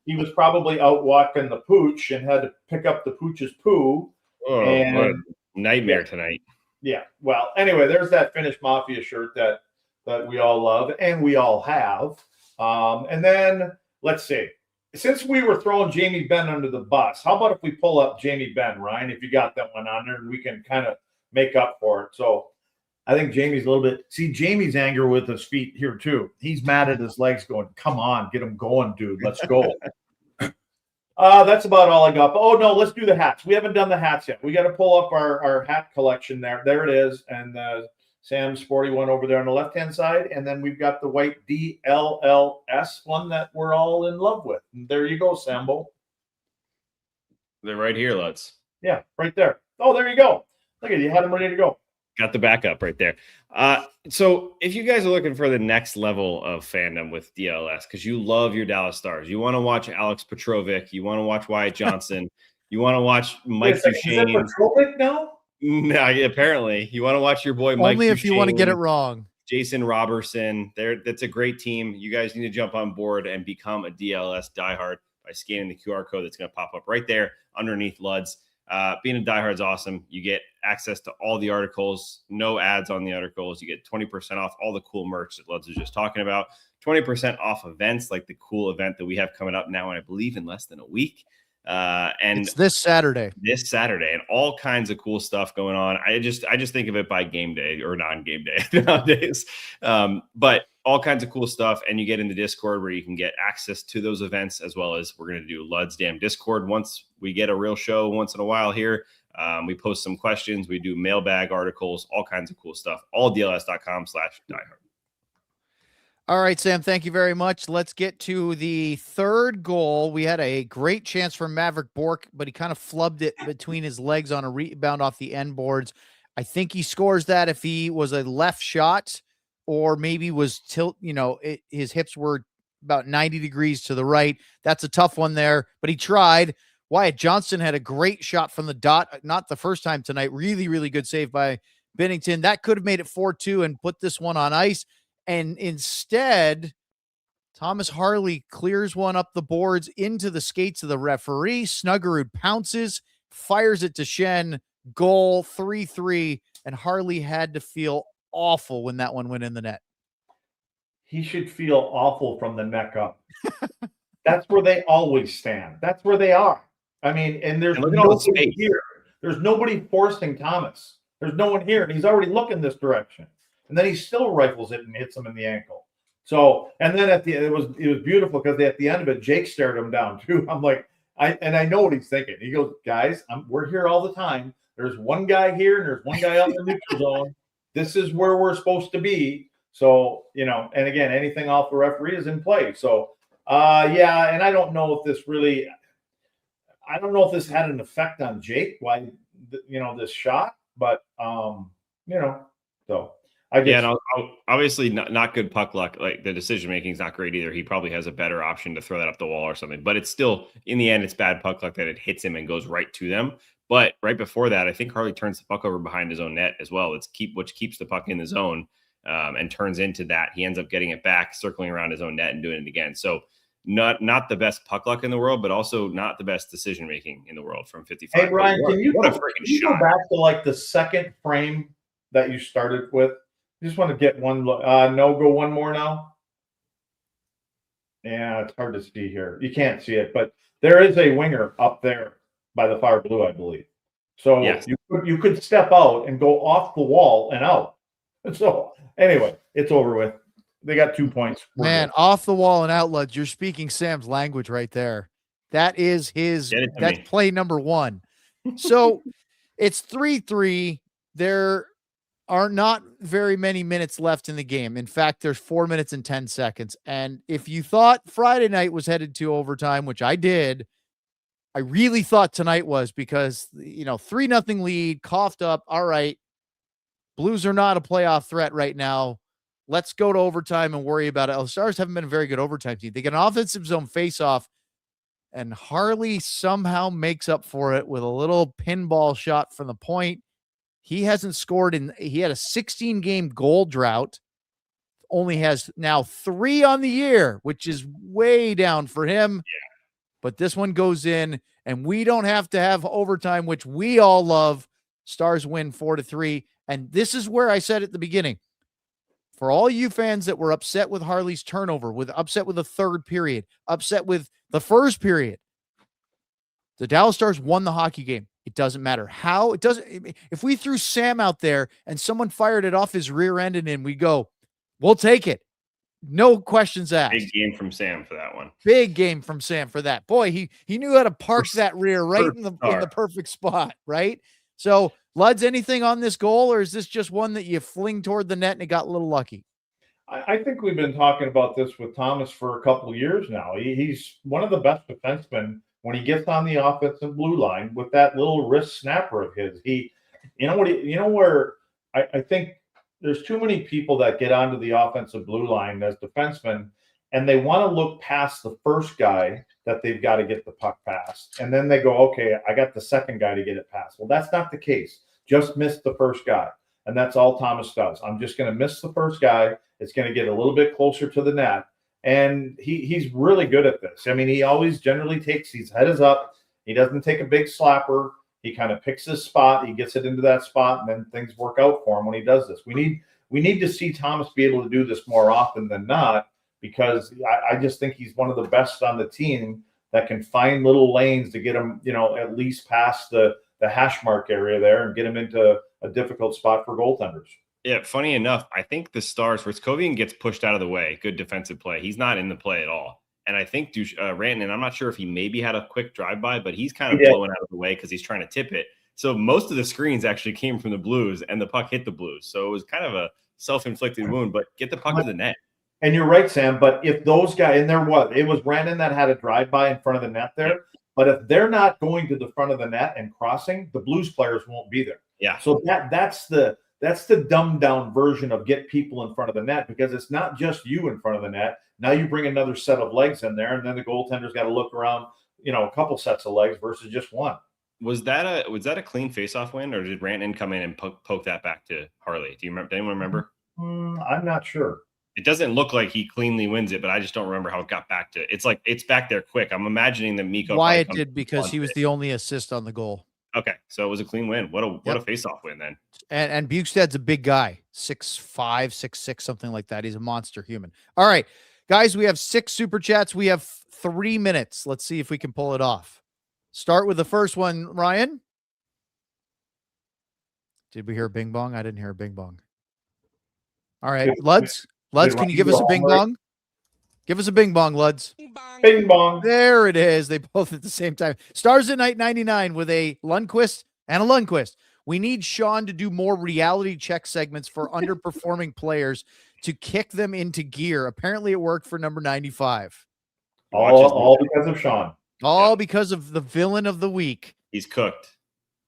he was probably out walking the pooch and had to pick up the pooch's poo. Oh, and what a nightmare tonight. Yeah. Well, anyway, there's that Finnish Mafia shirt that we all love and we all have. And then let's see. Since we were throwing Jamie Benn under the bus, how about if we pull up Jamie Benn, Ryan, if you got that one on there, and we can kind of make up for it. So I think Jamie's a little bit – see, Jamie's anger with his feet here too. He's mad at his legs going, come on, get him going, dude. Let's go. That's about all I got. But, oh, no, let's do the hats. We haven't done the hats yet. We got to pull up our hat collection there. There it is. And Sam's sporty one over there on the left-hand side. And then we've got the white DLLS one that we're all in love with. And there you go, Sambo. They're right here, Lutz. Yeah, right there. Oh, there you go. Look at you. Had them ready to go. Got the backup right there. So if you guys are looking for the next level of fandom with DLS, because you love your Dallas Stars, you want to watch Alex Petrovic, you want to watch Wyatt Johnson, You want to watch Mike Duchene. Is that now? No, apparently. You want to watch your boy Mike Only if Duchene, you want to get it wrong. Jason Robertson. That's a great team. You guys need to jump on board and become a DLS diehard by scanning the QR code that's going to pop up right there underneath LUDs. Being a diehard is awesome. You get access to all the articles, no ads on the articles. You get 20% off all the cool merch that LUDs was just talking about, 20% off events like the cool event that we have coming up now, and I believe in less than a week. And it's this Saturday, and all kinds of cool stuff going on. I just think of it by game day or non-game day nowadays. But all kinds of cool stuff. And you get in the Discord where you can get access to those events, as well as we're going to do LUD's damn Discord. Once we get a real show once in a while here, we post some questions, we do mailbag articles, all kinds of cool stuff, all dls.com/diehard. All right, Sam, thank you very much. Let's get to the third goal. We had a great chance from Maverick Bork, but he kind of flubbed it between his legs on a rebound off the end boards. I think he scores that if he was a left shot or maybe was his hips were about 90 degrees to the right. That's a tough one there, but he tried. Wyatt Johnston had a great shot from the dot, not the first time tonight. Really, really good save by Bennington. That could have made it 4-2 and put this one on ice. And instead, Thomas Harley clears one up the boards into the skates of the referee. Snuggerud pounces, fires it to Schenn. Goal, 3-3. And Harley had to feel awful when that one went in the net. He should feel awful from the neck up. That's where they always stand. That's where they are. I mean, and there's nobody here. There's nobody forcing Thomas. There's no one here. And he's already looking this direction. And then he still rifles it and hits him in the ankle. So, and then it was beautiful because at the end of it, Jake stared him down too. I'm like, I know what he's thinking. He goes, guys, we're here all the time. There's one guy here and there's one guy out in the neutral zone. This is where we're supposed to be. So, and again, anything off the referee is in play. So, yeah, and I don't know if this had an effect on Jake, why, this shot, but, so. And obviously not good puck luck. Like the decision making is not great either. He probably has a better option to throw that up the wall or something. But it's still, in the end, it's bad puck luck that it hits him and goes right to them. But right before that, I think Harley turns the puck over behind his own net as well. Which keeps the puck in the zone and turns into that. He ends up getting it back, circling around his own net and doing it again. So not the best puck luck in the world, but also not the best decision making in the world from 55. Hey, Ryan, can you go back to like the second frame that you started with? I just want to get one look. Go one more now. Yeah, it's hard to see here. You can't see it, but there is a winger up there by the far blue, I believe. So yes. you could step out and go off the wall and out. So anyway, it's over with. They got 2 points. Man, off the wall and outlet. You're speaking Sam's language right there. That is that's play number one. So it's 3-3. There are not very many minutes left in the game. In fact, there's 4 minutes and 10 seconds. And if you thought Friday night was headed to overtime, which I did, I really thought tonight was because, 3-0 lead, coughed up. All right. Blues are not a playoff threat right now. Let's go to overtime and worry about it. The Stars haven't been a very good overtime team. They get an offensive zone faceoff, and Harley somehow makes up for it with a little pinball shot from the point. He hasn't scored he had a 16-game goal drought, only has now 3 on the year, which is way down for him. Yeah. But this one goes in, and we don't have to have overtime, which we all love. Stars win 4-3. And this is where I said at the beginning, for all you fans that were upset with Harley's turnover, upset with the third period, upset with the first period, the Dallas Stars won the hockey game. It doesn't matter how. It doesn't. If we threw Sam out there and someone fired it off his rear end and in, we go, we'll take it. No questions asked. Big game from Sam for that one. Big game from Sam for that. Boy, he knew how to park that rear right in the perfect spot, right? So, Luds, anything on this goal, or is this just one that you fling toward the net and it got a little lucky? I think we've been talking about this with Thomas for a couple of years now. He's one of the best defensemen when he gets on the offensive blue line with that little wrist snapper of his. Where I think there's too many people that get onto the offensive blue line as defensemen and they want to look past the first guy that they've got to get the puck past. And then they go, okay, I got the second guy to get it past. Well, that's not the case. Just miss the first guy. And that's all Thomas does. I'm just going to miss the first guy. It's going to get a little bit closer to the net. And he's really good at this. I mean, he always generally his head is up. He doesn't take a big slapper. He kind of picks his spot. He gets it into that spot, and then things work out for him when he does this. We need to see Thomas be able to do this more often than not, because I just think he's one of the best on the team that can find little lanes to get him, at least past the hash mark area there and get him into a difficult spot for goaltenders. Yeah, funny enough, I think the Stars, Ristkovian gets pushed out of the way. Good defensive play. He's not in the play at all. And I think Rantanen, I'm not sure if he maybe had a quick drive-by, but he's kind of blowing out of the way because he's trying to tip it. So most of the screens actually came from the Blues, and the puck hit the Blues. So it was kind of a self-inflicted wound, but get the puck to the net. And you're right, Sam, but if those guys, and it was Rantanen that had a drive-by in front of the net there, but if they're not going to the front of the net and crossing, the Blues players won't be there. Yeah. So that's the dumbed down version of get people in front of the net, because it's not just you in front of the net. Now you bring another set of legs in there, and then the goaltender's got to look around, a couple sets of legs versus just one. Was that a clean faceoff win, or did Rantanen come in and poke that back to Harley? Do you remember? Anyone remember? I'm not sure. It doesn't look like he cleanly wins it, but I just don't remember how it got back to. It's like it's back there quick. I'm imagining that Mikko Wyatt did, because he was the only assist on the goal. Okay, so it was a clean win. What a face-off win then. And Bukestad's a big guy, 6'5", 6'6", something like that. He's a monster human. All right, guys, we have 6 super chats. We have 3 minutes. Let's see if we can pull it off. Start with the first one, Ryan. Did we hear a bing bong? I didn't hear a bing bong. All right, Luds, can you give us a bing bong? Give us a bing bong, Luds. Bing bong. There it is. They both at the same time. Stars at Night 99 with a Lundqvist and a Lundqvist. We need Sean to do more reality check segments for underperforming players to kick them into gear. Apparently it worked for number 95. All because of Sean. All because of the villain of the week. He's cooked.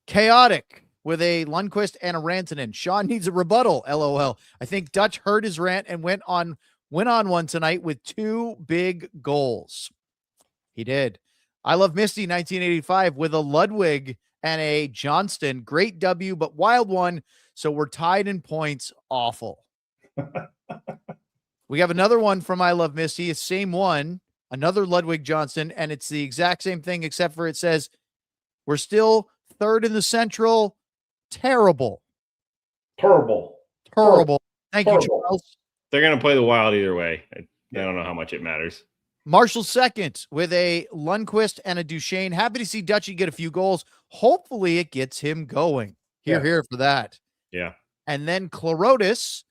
Chaotic with a Lundqvist and a Rantanen. Sean needs a rebuttal, LOL. I think Dutch heard his rant and went on one tonight with 2 big goals. He did. I Love Misty 1985 with a Ludwig and a Johnston. Great W, but wild one. So we're tied in points. Awful. We have another one from I Love Misty. It's same one. Another Ludwig Johnston. And it's the exact same thing, except for it says we're still 3rd in the Central. Terrible. Terrible. Thank you, Charles. They're going to play the Wild either way. I don't know how much it matters. Marshall 2nd with a Lundqvist and a Duchene. Happy to see Dutchie get a few goals. Hopefully it gets him going. Here for that. Yeah. And then Clorotis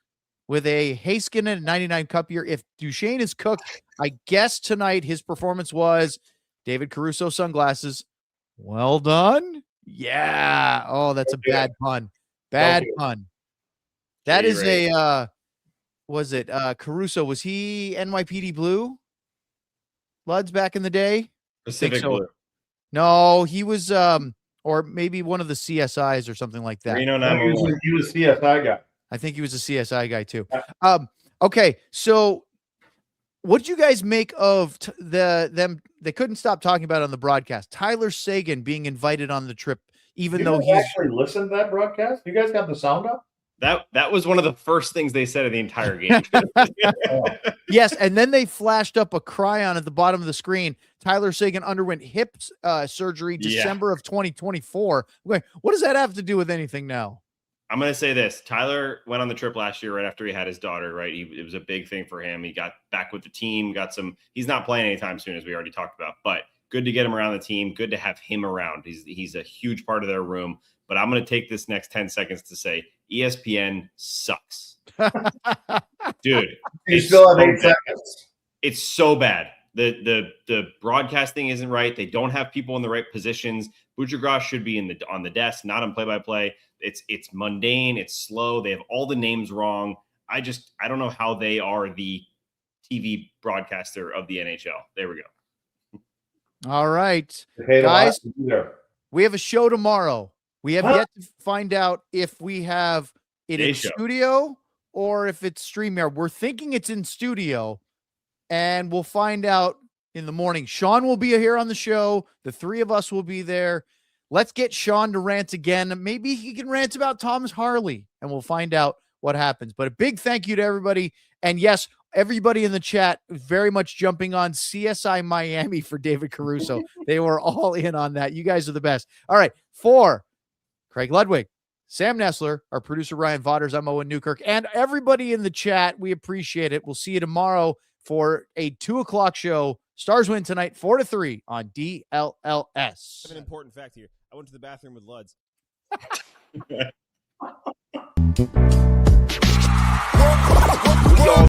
with a Haskin and a 99 cup year. If Duchene is cooked, I guess tonight his performance was David Caruso sunglasses. Well done. Yeah. Oh, that's a bad pun. Bad pun. That is a was it Caruso? Was he NYPD Blue? Luds back in the day? Pacific Blue. No, he was or maybe one of the CSIs or something like that. Reno 911. He was a CSI guy. I think he was a CSI guy too. Okay, so what did you guys make of them? They couldn't stop talking about it on the broadcast. Tyler Seguin being invited on the trip, even though he's actually listened to that broadcast. You guys got the sound up? That was one of the first things they said of the entire game. Yes, and then they flashed up a cryon at the bottom of the screen. Tyler Seguin underwent hip surgery December of 2024. What does that have to do with anything now? I'm going to say this. Tyler went on the trip last year right after he had his daughter, right? It was a big thing for him. He got back with the team, he's not playing anytime soon, as we already talked about, but good to get him around the team. Good to have him around. He's a huge part of their room. But I'm going to take this next 10 seconds to say ESPN sucks. Dude. You still have 8 seconds. It's so bad. The broadcasting isn't right. They don't have people in the right positions. Buccigross should be on the desk, not on play-by-play. It's mundane. It's slow. They have all the names wrong. I don't know how they are the TV broadcaster of the NHL. There we go. All right, guys, we have a show tomorrow. We have yet to find out if we have it in studio or if it's StreamYard. We're thinking it's in studio. and we'll find out in the morning. Sean will be here on the show. The three of us will be there. Let's get Sean to rant again. Maybe he can rant about Thomas Harley, and we'll find out what happens. But a big thank you to everybody. And yes, everybody in the chat very much jumping on CSI Miami for David Caruso. They were all in on that. You guys are the best. All right. For Craig Ludwig, Sam Nessler, our producer Ryan Vodders, I'm Owen Newkirk, and everybody in the chat, we appreciate it. We'll see you tomorrow for a 2:00 show. Stars win tonight 4-3 on DLLS. I have an important fact here. I went to the bathroom with Luds.